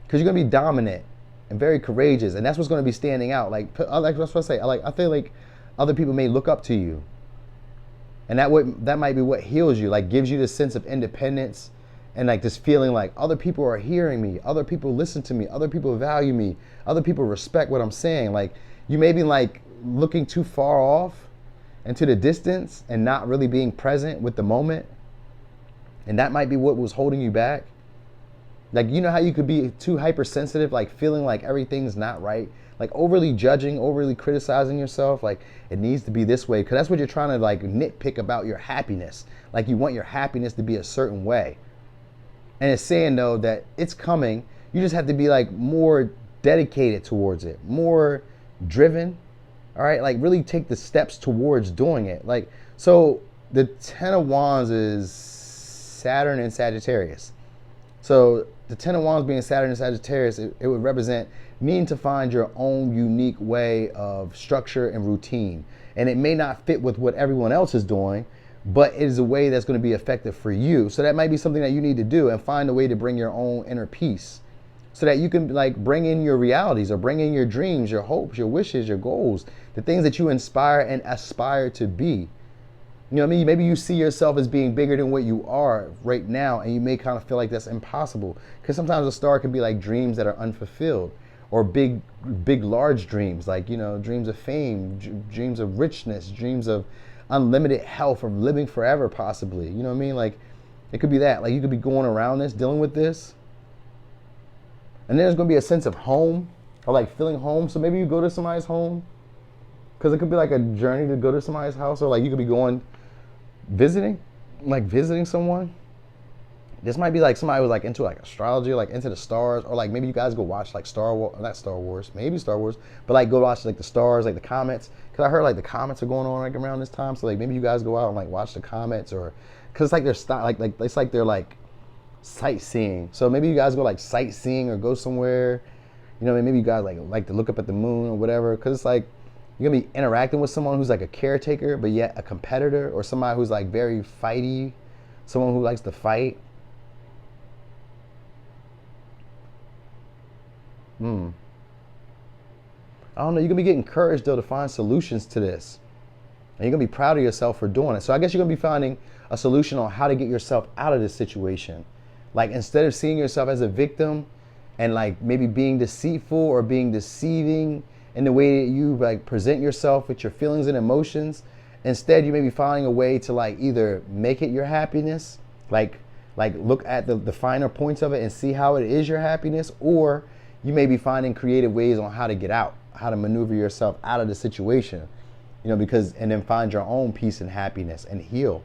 Because you're gonna be dominant and very courageous, and that's what's gonna be standing out. Like that's what I say. I feel like other people may look up to you, and that might be what heals you. Like gives you this sense of independence, and like this feeling like other people are hearing me, other people listen to me, other people value me, other people respect what I'm saying. Like you may be like looking too far off into the distance and not really being present with the moment, and that might be what was holding you back. Like, you know how you could be too hypersensitive, like feeling like everything's not right, like overly judging, overly criticizing yourself, like it needs to be this way, because that's what you're trying to like nitpick about your happiness. Like you want your happiness to be a certain way. And it's saying though that it's coming. You just have to be like more dedicated towards it, more driven. All right, like really take the steps towards doing it. Like, so the 10 of Wands is Saturn and Sagittarius. So the 10 of Wands being Saturn and Sagittarius, it would represent needing to find your own unique way of structure and routine. And it may not fit with what everyone else is doing, but it is a way that's going to be effective for you. So that might be something that you need to do, and find a way to bring your own inner peace, so that you can like bring in your realities, or bring in your dreams, your hopes, your wishes, your goals, the things that you inspire and aspire to be. You know what I mean? Maybe you see yourself as being bigger than what you are right now, and you may kind of feel like that's impossible. Because sometimes a star can be like dreams that are unfulfilled, or big, large dreams, like, you know, dreams of fame, dreams of richness, dreams of unlimited health, or living forever possibly. You know what I mean? Like, it could be that. Like, you could be going around this, dealing with this, and then there's going to be a sense of home, or like feeling home. So maybe you go to somebody's home, because it could be like a journey to go to somebody's house, or like you could be going visiting someone. This might be like somebody who's like into like astrology, like into the stars, or like maybe you guys go watch like not Star Wars, maybe Star Wars, but like go watch like the stars, like the comets. Because I heard like the comets are going on like around this time, so like maybe you guys go out and like watch the comets, or because it's like they're like it's like they're like sightseeing. So maybe you guys go like sightseeing, or go somewhere. You know, maybe you guys like to look up at the moon or whatever, because it's like you're gonna be interacting with someone who's like a caretaker, but yet a competitor, or somebody who's like very fighty, someone who likes to fight. I don't know. You're gonna be getting encouraged though to find solutions to this, and you're gonna be proud of yourself for doing it. So I guess you're gonna be finding a solution on how to get yourself out of this situation. Like, instead of seeing yourself as a victim, and like maybe being deceitful or being deceiving in the way that you like present yourself with your feelings and emotions, instead you may be finding a way to like either make it your happiness, like look at the finer points of it and see how it is your happiness, or you may be finding creative ways on how to get out, how to maneuver yourself out of the situation, you know, and then find your own peace and happiness and heal.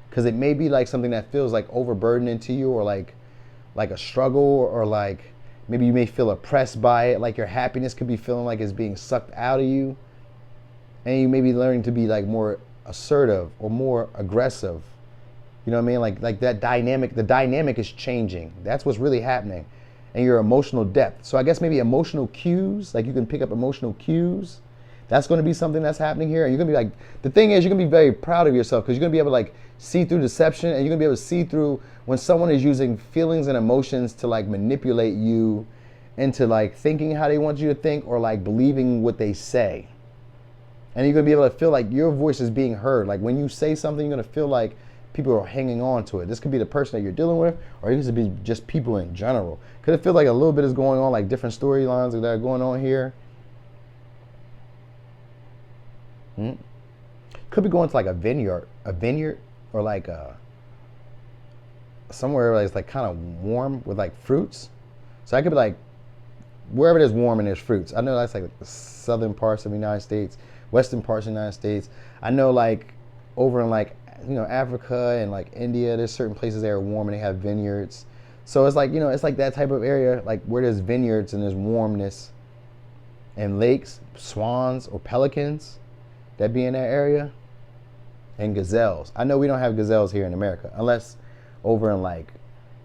Because it may be like something that feels like overburdening to you, or like a struggle, or like maybe you may feel oppressed by it. Like your happiness could be feeling like it's being sucked out of you. And you may be learning to be like more assertive or more aggressive. You know what I mean? Like that dynamic, the dynamic is changing. That's what's really happening. And your emotional depth. So I guess maybe emotional cues, like you can pick up emotional cues. That's going to be something that's happening here. And you're going to be like, the thing is, you're going to be very proud of yourself, because you're going to be able to like see through deception, and you're going to be able to see through when someone is using feelings and emotions to like manipulate you into like thinking how they want you to think, or like believing what they say. And you're going to be able to feel like your voice is being heard. Like when you say something, you're going to feel like people are hanging on to it. This could be the person that you're dealing with, or it could be just people in general. Could it feel like a little bit is going on, like different storylines that are going on here? Could be going to like a vineyard, or like somewhere that's like kind of warm with like fruits. So I could be like wherever there's warm and there's fruits. I know that's like the southern parts of the United States, western parts of the United States. I know like over in like, you know, Africa and like India, there's certain places that are warm and they have vineyards. So it's like, it's like that type of area, like where there's vineyards and there's warmness and lakes, swans or pelicans that be in that area, and gazelles. I know we don't have gazelles here in America, unless over in like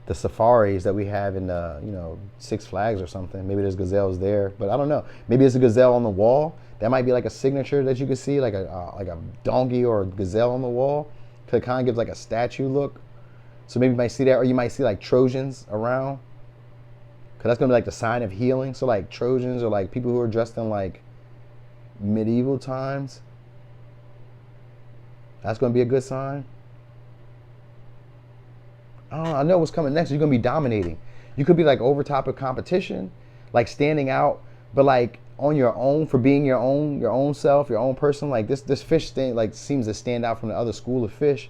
the safaris that we have in the, Six Flags or something. Maybe there's gazelles there, but I don't know. Maybe it's a gazelle on the wall. That might be like a signature that you can see, like a donkey or a gazelle on the wall. Cause it kind of gives like a statue look. So maybe you might see that, or you might see like Trojans around. Cause that's gonna be like the sign of healing. So like Trojans or like people who are dressed in like medieval times. That's gonna be a good sign. Oh, I know what's coming next. You're gonna be dominating. You could be like over top of competition, like standing out, but like on your own, for being your own self, your own person. Like this fish thing like seems to stand out from the other school of fish.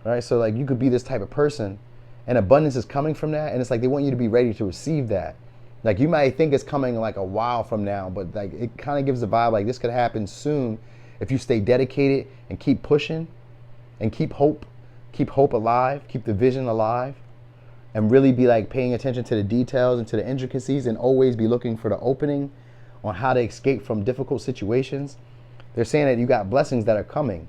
Right? So like you could be this type of person, and abundance is coming from that, and it's like they want you to be ready to receive that. Like you might think it's coming like a while from now, but like it kind of gives the vibe like this could happen soon if you stay dedicated and keep pushing and keep hope alive, keep the vision alive, and really be like paying attention to the details and to the intricacies, and always be looking for the opening on how to escape from difficult situations. They're saying that you got blessings that are coming,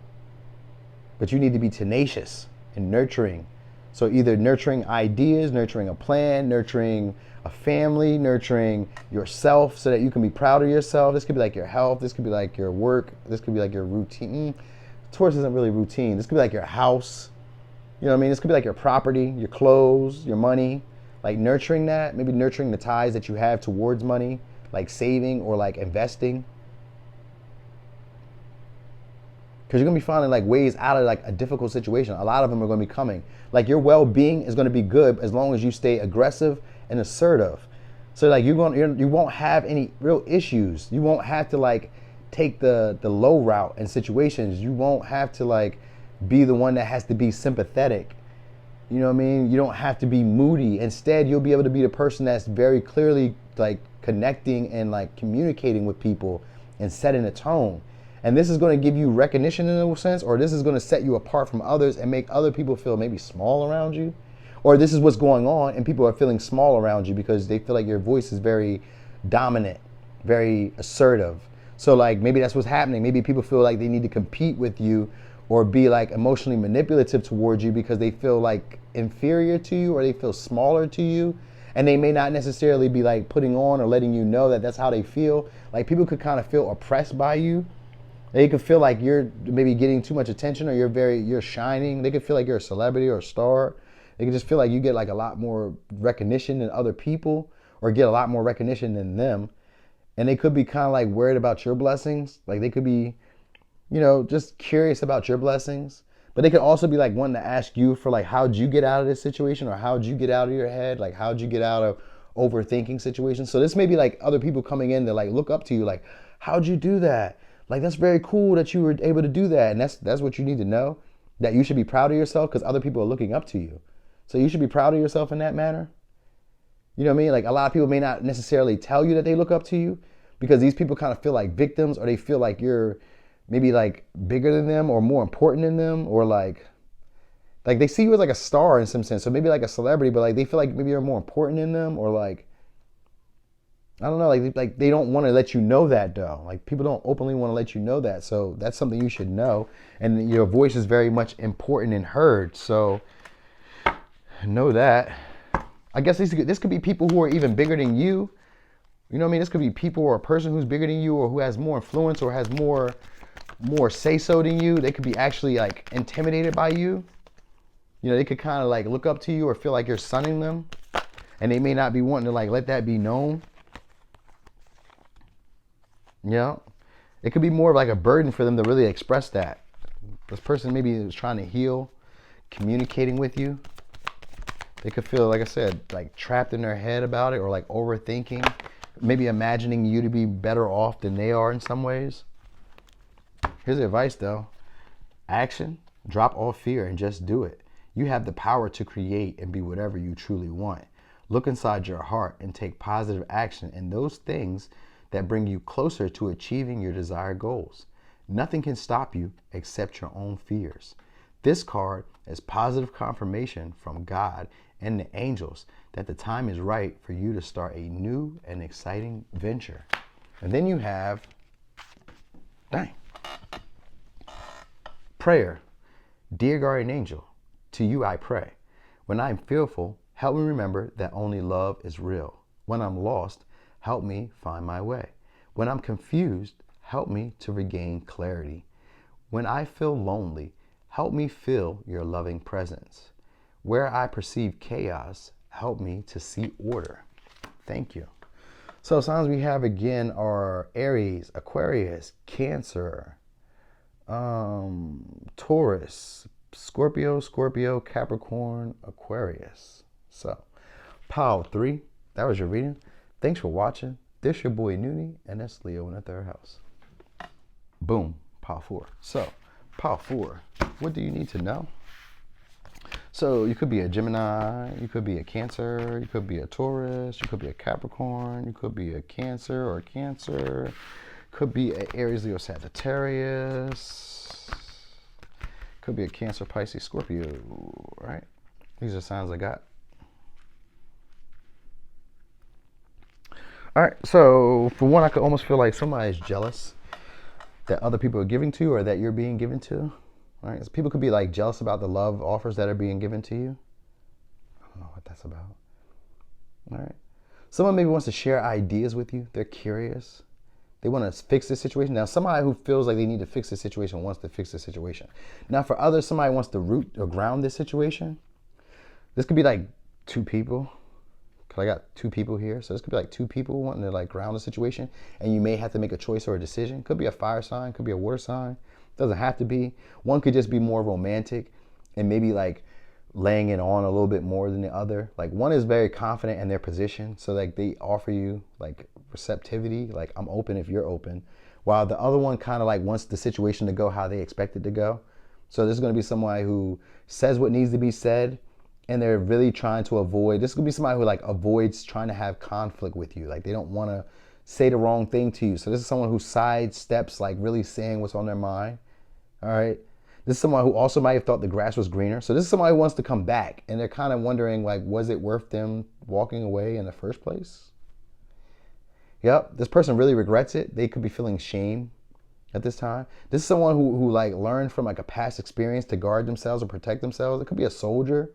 but you need to be tenacious and nurturing. So either nurturing ideas, nurturing a plan, nurturing a family, nurturing yourself so that you can be proud of yourself. This could be like your health. This could be like your work. This could be like your routine. Taurus isn't really routine. This could be like your house. You know what I mean? This could be like your property, your clothes, your money. Like nurturing that, maybe nurturing the ties that you have towards money, like saving or like investing. Because you're going to be finding like ways out of like a difficult situation. A lot of them are going to be coming. Like your well-being is going to be good as long as you stay aggressive and assertive. So like you won't have any real issues. You won't have to like take the low route in situations. You won't have to like be the one that has to be sympathetic. You know what I mean? You don't have to be moody. Instead, you'll be able to be the person that's very clearly like connecting and like communicating with people and setting a tone. And this is going to give you recognition in a sense, or this is going to set you apart from others and make other people feel maybe small around you. Or this is what's going on and people are feeling small around you because they feel like your voice is very dominant, very assertive. So like maybe that's what's happening. Maybe people feel like they need to compete with you or be like emotionally manipulative towards you because they feel like inferior to you or they feel smaller to you. And they may not necessarily be like putting on or letting you know that that's how they feel. Like people could kind of feel oppressed by you. They could feel like you're maybe getting too much attention or you're shining. They could feel like you're a celebrity or a star. They could just feel like you get like a lot more recognition than other people or get a lot more recognition than them. And they could be kind of like worried about your blessings. Like they could be, just curious about your blessings. But they could also be like wanting to ask you for like, how'd you get out of this situation? Or how'd you get out of your head? Like, how'd you get out of overthinking situations? So this may be like other people coming in to like look up to you. Like, how'd you do that? Like, that's very cool that you were able to do that. And that's what you need to know, that you should be proud of yourself because other people are looking up to you. So you should be proud of yourself in that manner. You know what I mean? Like a lot of people may not necessarily tell you that they look up to you because these people kind of feel like victims, or they feel like you're maybe like bigger than them or more important than them, or like they see you as like a star in some sense. So maybe like a celebrity, but like they feel like maybe you're more important than them, or like, I don't know, like they don't want to let you know that though. Like people don't openly want to let you know that. So that's something you should know. And your voice is very much important and heard. So know that. I guess this could be people who are even bigger than you. You know what I mean? This could be people or a person who's bigger than you or who has more influence or has more say-so than you. They could be actually like intimidated by you. They could kind of like look up to you or feel like you're sunning them. And they may not be wanting to like let that be known. It could be more of like a burden for them to really express that. This person maybe is trying to heal, communicating with you. They could feel, like I said, like trapped in their head about it, or like overthinking, maybe imagining you to be better off than they are in some ways. Here's the advice though. Action, drop all fear and just do it. You have the power to create and be whatever you truly want. Look inside your heart and take positive action in those things that bring you closer to achieving your desired goals. Nothing can stop you except your own fears. This card is positive confirmation from God and the angels that the time is right for you to start a new and exciting venture. And then you have, prayer. Dear guardian angel, to you I pray. When I'm fearful, help me remember that only love is real. When I'm lost, help me find my way. When I'm confused, help me to regain clarity. When I feel lonely, help me feel your loving presence. Where I perceive chaos, help me to see order. Thank you. So signs we have again are Aries, Aquarius, Cancer, Taurus, Scorpio, Capricorn, Aquarius. So, pile 3, that was your reading. Thanks for watching. This your boy Noonie, and that's Leo in the 3rd house. Boom, pile 4. So, pile 4, what do you need to know? So you could be a Gemini, you could be a Cancer, you could be a Taurus, you could be a Capricorn, you could be a Cancer or a Cancer, could be an Aries, Leo, Sagittarius, could be a Cancer, Pisces, Scorpio, right? These are signs I got. All right, so for one, I could almost feel like somebody's jealous that other people are giving to or that you're being given to. All right, so people could be like jealous about the love offers that are being given to you. I don't know what that's about. All right. Someone maybe wants to share ideas with you. They're curious. They want to fix this situation. Now, somebody who feels like they need to fix this situation wants to fix this situation. Now, for others, somebody wants to root or ground this situation. This could be like 2 people. Because I got 2 people here. So this could be like 2 people wanting to like ground the situation. And you may have to make a choice or a decision. Could be a fire sign. Could be a water sign. Doesn't have to be. One could just be more romantic and maybe like laying it on a little bit more than the other. Like one is very confident in their position. So like they offer you like receptivity, like I'm open if you're open. While the other one kind of like wants the situation to go how they expect it to go. So this is going to be somebody who says what needs to be said and they're really trying to avoid. This could be somebody who like avoids trying to have conflict with you. Like they don't want to say the wrong thing to you. So this is someone who sidesteps like really saying what's on their mind. All right. This is someone who also might have thought the grass was greener. So this is somebody who wants to come back and they're kind of wondering like, was it worth them walking away in the first place? Yep. This person really regrets it. They could be feeling shame at this time. This is someone who like learned from like a past experience to guard themselves or protect themselves. It could be a soldier.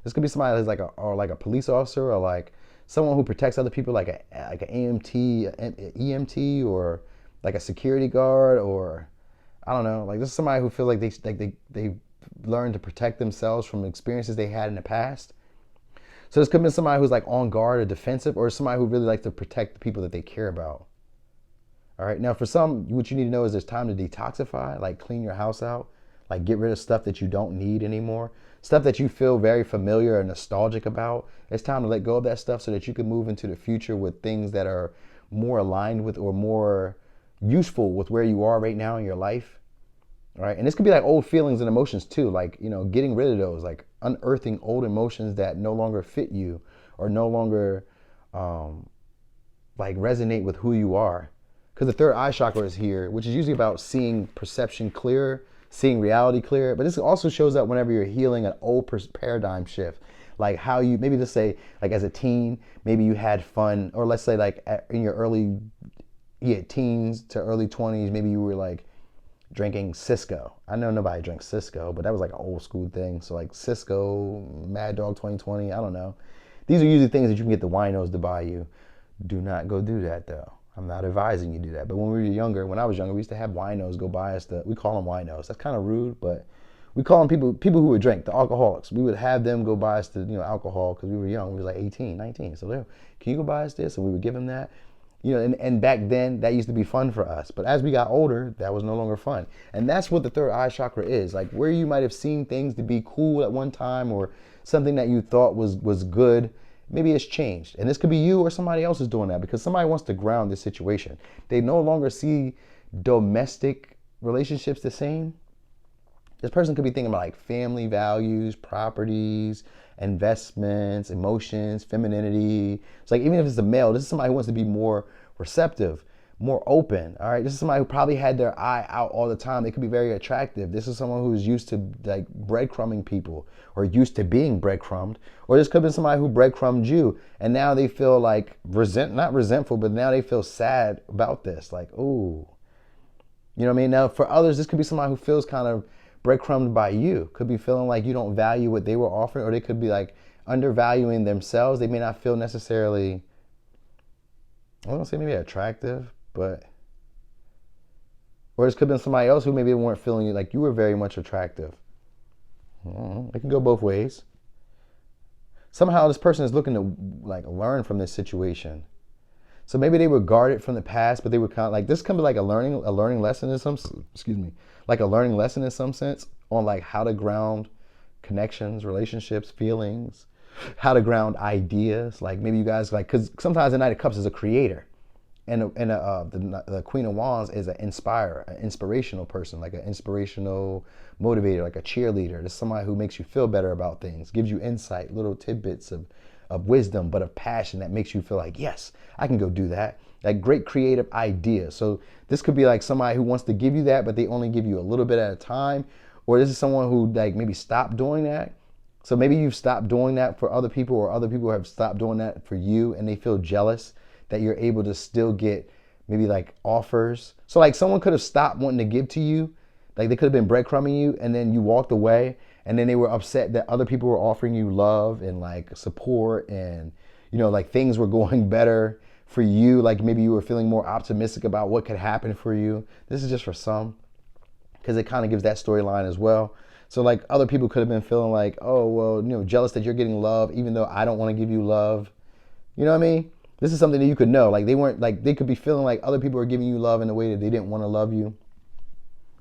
This could be somebody who's like a police officer or like someone who protects other people like an EMT or like a security guard or I don't know. Like this is somebody who feels like they learned to protect themselves from experiences they had in the past. So this could be somebody who's like on guard or defensive or somebody who really likes to protect the people that they care about. All right. Now for some, what you need to know is there's time to detoxify, like clean your house out, like get rid of stuff that you don't need anymore. Stuff that you feel very familiar or nostalgic about. It's time to let go of that stuff so that you can move into the future with things that are more aligned with or more useful with where you are right now in your life. All right. And this could be like old feelings and emotions too. Like, you know, getting rid of those, like unearthing old emotions that no longer fit you or no longer like resonate with who you are. Because the 3rd eye chakra is here, which is usually about seeing perception clearer, seeing reality clear, but this also shows up whenever you're healing an old paradigm shift. Like how you, maybe let's say like as a teen, maybe you had fun, or let's say like in your teens to early 20s, maybe you were like drinking Cisco. I know nobody drinks Cisco, but that was like an old school thing. So like Cisco, Mad Dog 2020, I don't know. These are usually things that you can get the winos to buy you. Do not go do that though. I'm not advising you do that. But when we were younger, when I was younger, we used to have winos go buy us we call them winos. That's kind of rude, but we call them people who would drink, the alcoholics. We would have them go buy us the alcohol because we were young. We were like 18, 19. So can you go buy us this? And we would give them that. And back then that used to be fun for us. But as we got older, that was no longer fun. And that's what the 3rd eye chakra is. Like where you might have seen things to be cool at one time or something that you thought was good. Maybe it's changed. And this could be you or somebody else is doing that because somebody wants to ground this situation. They no longer see domestic relationships the same. This person could be thinking about like family values, properties, investments, emotions, femininity. It's like even if it's a male, this is somebody who wants to be more receptive, more open. All right, this is somebody who probably had their eye out all the time. They could be very attractive. This is someone who's used to like breadcrumbing people, or used to being breadcrumbed. Or this could have been somebody who breadcrumbed you, and now they feel like not resentful, but now they feel sad about this. Like, ooh, you know what I mean? Now for others, this could be somebody who feels kind of breadcrumbed by you. Could be feeling like you don't value what they were offering, or they could be like undervaluing themselves. They may not feel necessarily, I don't say maybe attractive, but, or this could have been somebody else who maybe weren't feeling like you were very much attractive. It can go both ways. Somehow this person is looking to like learn from this situation. So maybe they were guarded from the past, but they were kind of like, this can be like a learning lesson in some, like a learning lesson in some sense on like how to ground connections, relationships, feelings, how to ground ideas. Like maybe you guys like, because sometimes the Knight of Cups is a creator. And the Queen of Wands is an inspirational person, like an inspirational motivator, like a cheerleader. There's somebody who makes you feel better about things, gives you insight, little tidbits of wisdom, but of passion that makes you feel like, yes, I can go do that. Like great creative ideas. So this could be like somebody who wants to give you that, but they only give you a little bit at a time. Or this is someone who like maybe stopped doing that. So maybe you've stopped doing that for other people, or other people have stopped doing that for you, and they feel jealous that you're able to still get maybe like offers. So like someone could have stopped wanting to give to you. Like they could have been breadcrumbing you, and then you walked away, and then they were upset that other people were offering you love and like support, and you know, like things were going better for you. Like maybe you were feeling more optimistic about what could happen for you. This is just for some, because it kind of gives that storyline as well. So like other people could have been feeling like, oh, well, you know, jealous that you're getting love, even though I don't want to give you love. You know what I mean? This is something that you could know. Like they weren't like, they could be feeling like other people are giving you love in a way that they didn't want to love you.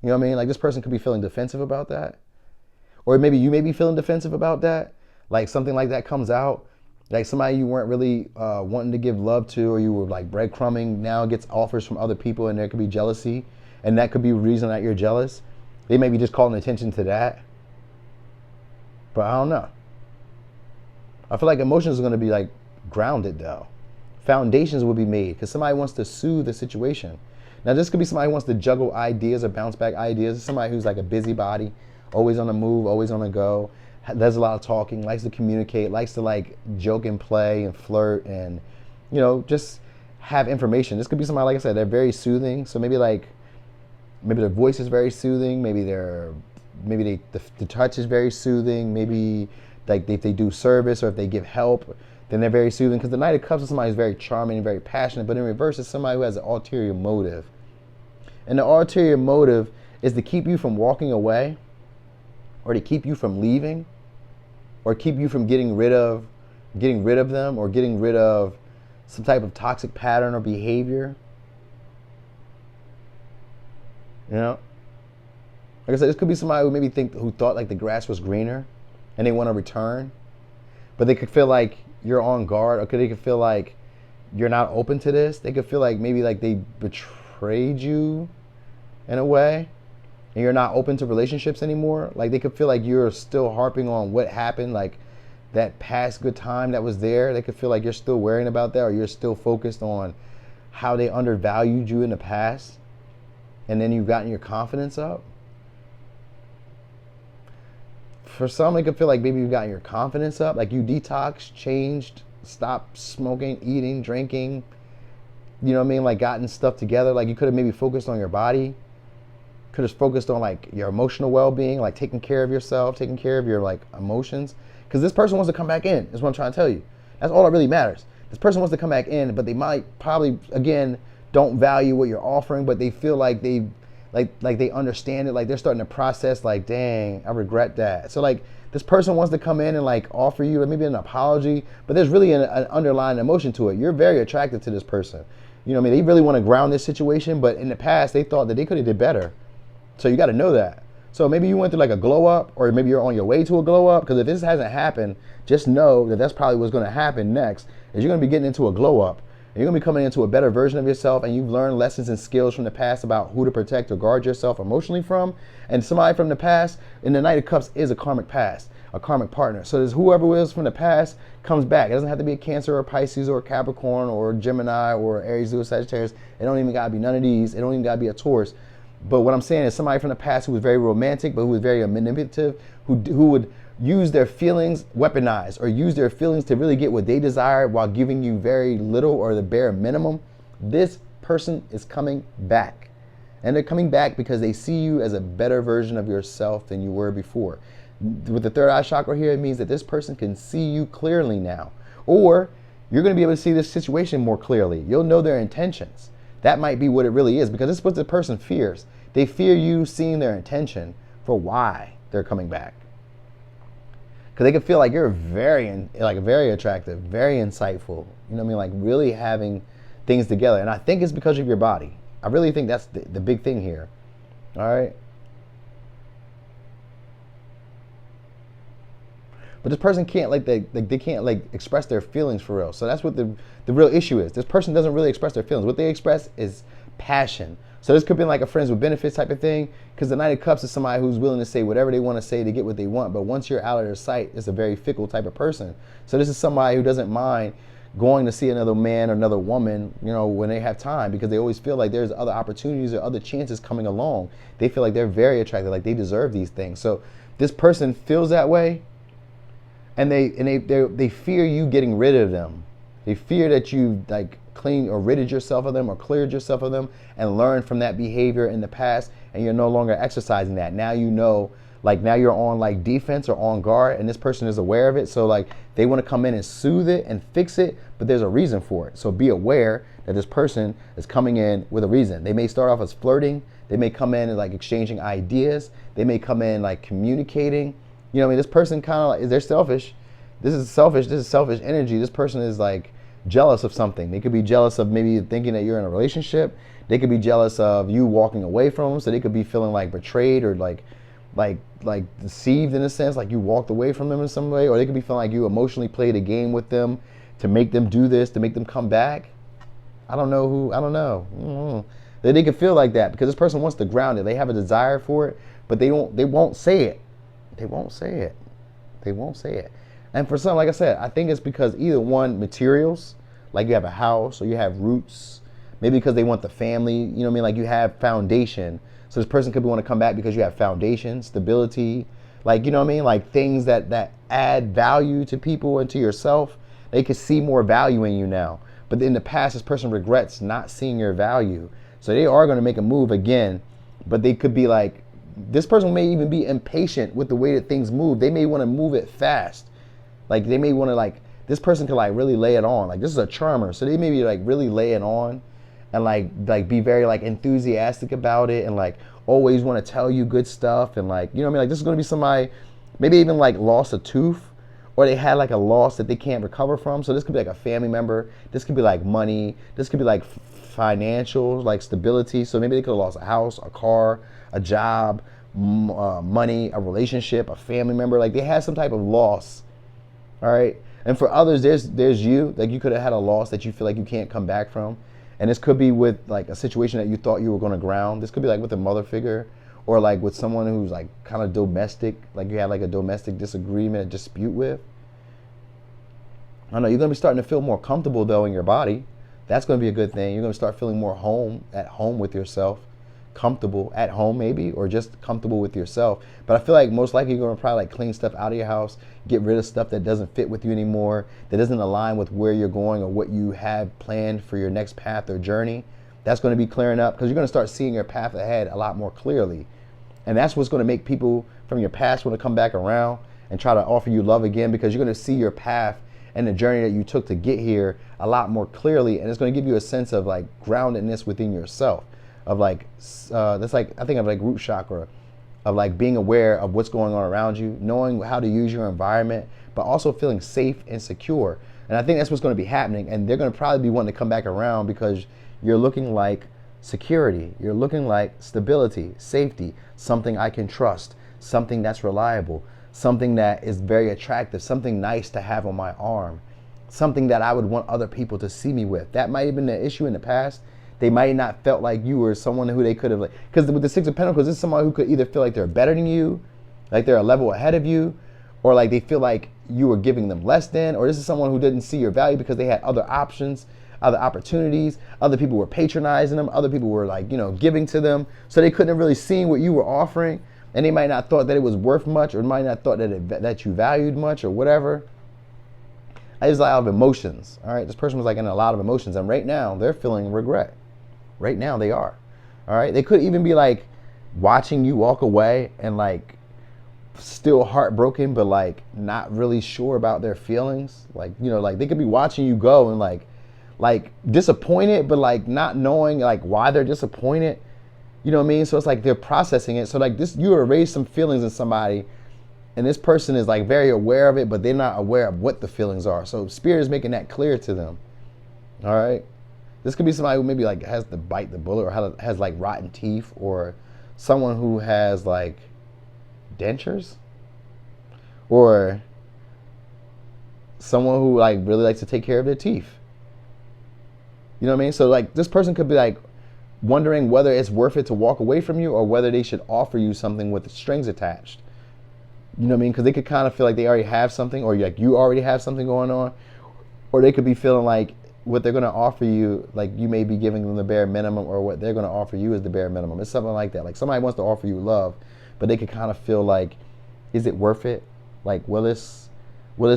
You know what I mean? Like this person could be feeling defensive about that. Or maybe you may be feeling defensive about that. Like something like that comes out. Like somebody you weren't really wanting to give love to, or you were like breadcrumbing, now gets offers from other people, and there could be jealousy. And that could be a reason that you're jealous. They may be just calling attention to that. But I don't know. I feel like emotions are going to be like grounded though. Foundations will be made because somebody wants to soothe the situation. Now this could be somebody who wants to juggle ideas or bounce back ideas. Somebody who's like a busybody, always on the move, always on the go, does a lot of talking, likes to communicate, likes to like joke and play and flirt, and you know, just have information. This could be somebody, like I said, they're very soothing. So maybe their voice is very soothing. Maybe the touch is very soothing. Maybe like if they do service, or if they give help, then they're very soothing. Because the Knight of Cups is somebody who's very charming and very passionate, but in reverse, it's somebody who has an ulterior motive. And the ulterior motive is to keep you from walking away, or to keep you from leaving, or keep you from getting rid of them, or getting rid of some type of toxic pattern or behavior. You know? Like I said, this could be somebody who maybe who thought like the grass was greener, and they want to return, but they could feel like you're on guard, or they could feel like you're not open to this. They could feel like maybe like they betrayed you in a way, and you're not open to relationships anymore. Like they could feel like you're still harping on what happened, like that past good time that was there. They could feel like you're still worrying about that, or you're still focused on how they undervalued you in the past, and then you've gotten your confidence up. For some, it could feel like maybe you've gotten your confidence up, like you detoxed, changed, stopped smoking, eating, drinking, you know what I mean? Like gotten stuff together. Like you could have maybe focused on your body, could have focused on like your emotional well-being, like taking care of yourself, taking care of your like emotions. Because this person wants to come back in, is what I'm trying to tell you. That's all that really matters. This person wants to come back in, but they might probably, again, don't value what you're offering, but they feel like they they understand it, like they're starting to process like, dang, I regret that. So like this person wants to come in and like offer you maybe an apology, but there's really an underlying emotion to it. You're very attracted to this person. You know what I mean? They really want to ground this situation, but in the past they thought that they could have did better. So you got to know that. So maybe you went through like a glow up, or maybe you're on your way to a glow up, because if this hasn't happened, just know that that's probably what's going to happen next, is you're going to be getting into a glow up. And you're going to be coming into a better version of yourself, and you've learned lessons and skills from the past about who to protect or guard yourself emotionally from. And somebody from the past in the Knight of Cups is a karmic past, a karmic partner. So there's whoever was from the past comes back. It doesn't have to be a Cancer or a Pisces or a Capricorn or a Gemini or Aries or Sagittarius. It don't even got to be none of these. It don't even got to be a Taurus. But what I'm saying is somebody from the past who was very romantic, but who was very manipulative, who would use their feelings, weaponize, or use their feelings to really get what they desire while giving you very little or the bare minimum. This person is coming back. And they're coming back because they see you as a better version of yourself than you were before. With the third eye chakra here, it means that this person can see you clearly now. Or you're going to be able to see this situation more clearly. You'll know their intentions. That might be what it really is, because this is what the person fears. They fear you seeing their intention for why they're coming back. Because they can feel like you're very attractive, very insightful. You know what I mean? Like really having things together. And I think it's because of your body. I really think that's the big thing here. All right. But this person can't they can't express their feelings for real. So that's what the real issue is. This person doesn't really express their feelings. What they express is passion. So this could be like a friends with benefits type of thing, because the Knight of Cups is somebody who's willing to say whatever they want to say to get what they want. But once you're out of their sight, it's a very fickle type of person. So this is somebody who doesn't mind going to see another man or another woman, you know, when they have time, because they always feel like there's other opportunities or other chances coming along. They feel like they're very attractive, like they deserve these things. So this person feels that way, and they fear you getting rid of them. They fear that you clean or ridded yourself of them or cleared yourself of them and learned from that behavior in the past, and you're no longer exercising that. Now you know, now you're on defense or on guard, and this person is aware of it. So they want to come in and soothe it and fix it, but there's a reason for it. So be aware that this person is coming in with a reason. They may start off as flirting. They may come in and exchanging ideas. They may come in communicating. You know what I mean? This person kind of they're selfish. This is selfish energy. This person is jealous of something. They could be jealous of maybe thinking that you're in a relationship. They could be jealous of you walking away from them. So they could be feeling betrayed or deceived in a sense, like you walked away from them in some way. Or they could be feeling like you emotionally played a game with them to make them do this, to make them come back. I don't know. They can feel like that because this person wants to ground it. They have a desire for it, but they won't say it. They won't say it. And for some, like I said, I think it's because either one, materials, like you have a house or you have roots, maybe because they want the family, you know what I mean? You have foundation. So this person could want to come back because you have foundation, stability, you know what I mean? Things that add value to people and to yourself. They could see more value in you now. But in the past, this person regrets not seeing your value. So they are going to make a move again, but they could be this person may even be impatient with the way that things move. They may want to move it fast. They may want to this person could really lay it on. This is a charmer, so they may be really lay it on, and be very enthusiastic about it, and always want to tell you good stuff, and you know what I mean. This is going to be somebody maybe even lost a tooth, or they had a loss that they can't recover from. So this could be a family member. This could be money. This could be financial, stability. So maybe they could have lost a house, a car, a job, money, a relationship, a family member. They had some type of loss. All right. And for others, there's you. You could have had a loss that you feel you can't come back from. And this could be with a situation that you thought you were going to ground. This could be with a mother figure, or with someone who's kind of domestic, you had a domestic disagreement, a dispute with. I don't know, you're going to be starting to feel more comfortable though in your body. That's going to be a good thing. You're going to start feeling more at home with yourself. Comfortable at home maybe, or just comfortable with yourself. But I feel most likely you're going to probably clean stuff out of your house, get rid of stuff that doesn't fit with you anymore, that doesn't align with where you're going or what you have planned for your next path or journey. That's going to be clearing up, because you're going to start seeing your path ahead a lot more clearly. And that's what's going to make people from your past want to come back around and try to offer you love again, because you're going to see your path and the journey that you took to get here a lot more clearly. And it's going to give you a sense of groundedness within yourself. Of that's I think of root chakra, of being aware of what's going on around you, knowing how to use your environment, but also feeling safe and secure. And I think that's what's going to be happening. And they're going to probably be wanting to come back around because you're looking like security. You're looking like stability, safety, something I can trust, something that's reliable, something that is very attractive, something nice to have on my arm. something that I would want other people to see me with. That might have been the issue in the past. They might not felt like you were someone who they could have, like, because with the Six of Pentacles, this is someone who could either feel like they're better than you, like they're a level ahead of you, or like they feel like you were giving them less than, or this is someone who didn't see your value because they had other options, other opportunities, other people were patronizing them, other people were like, giving to them, so they couldn't have really seen what you were offering, and they might not thought that it was worth much, or might not thought that you valued much, or whatever. There's a lot of emotions, all right? This person was like in a lot of emotions, and right now they're feeling regret. Right now they are, all right? They could even be like watching you walk away and like still heartbroken, but like not really sure about their feelings. Like, like they could be watching you go and like disappointed, but like not knowing like why they're disappointed. You know what I mean? So it's like they're processing it. So like this, you erase some feelings in somebody, and this person is like very aware of it, but they're not aware of what the feelings are. So Spirit is making that clear to them. All right. This could be somebody who maybe like has to bite the bullet, or has like rotten teeth, or someone who has like dentures, or someone who like really likes to take care of their teeth. You know what I mean? So like this person could be like wondering whether it's worth it to walk away from you, or whether they should offer you something with strings attached. You know what I mean? Because they could kind of feel like they already have something, or like you already have something going on, or they could be feeling like what they're going to offer you, like you may be giving them the bare minimum, or what they're going to offer you is the bare minimum. It's something like that. Like somebody wants to offer you love, but they could kind of feel like, is it worth it? Like, will this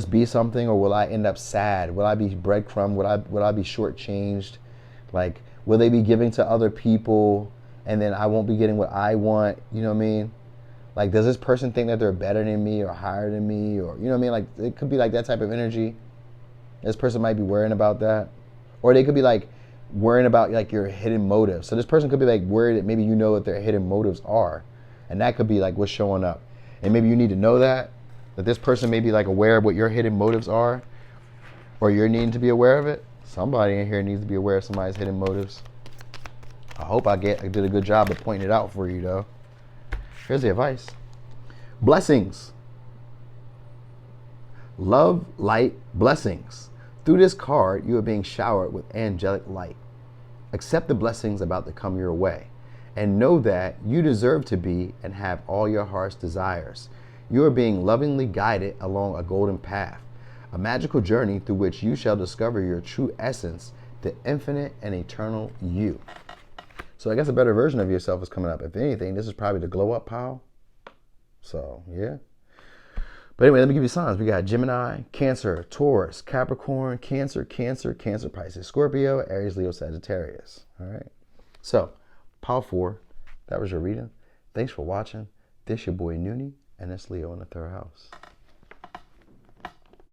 be something, or will I end up sad? Will I be breadcrumbed? Will I be shortchanged? Like, will they be giving to other people, and then I won't be getting what I want? You know what I mean? Like, does this person think that they're better than me or higher than me, or you know what I mean? Like, it could be like that type of energy. This person might be worrying about that. Or they could be like worrying about like your hidden motives. So this person could be like worried that maybe you know what their hidden motives are. And that could be like what's showing up. And maybe you need to know that this person may be like aware of what your hidden motives are, or you're needing to be aware of it. Somebody in here needs to be aware of somebody's hidden motives. I hope I did a good job of pointing it out for you though. Here's the advice. Blessings. Love, light, blessings. Through this card, you are being showered with angelic light. Accept the blessings about to come your way, and know that you deserve to be and have all your heart's desires. You are being lovingly guided along a golden path, a magical journey through which you shall discover your true essence, the infinite and eternal you. So I guess a better version of yourself is coming up. If anything, this is probably the glow up pile. So, yeah. But anyway, let me give you signs. We got Gemini, Cancer, Taurus, Capricorn, Cancer, Pisces, Scorpio, Aries, Leo, Sagittarius. All right. So, pile 4, that was your reading. Thanks for watching. This your boy Noonie, and it's Leo in the 3rd house.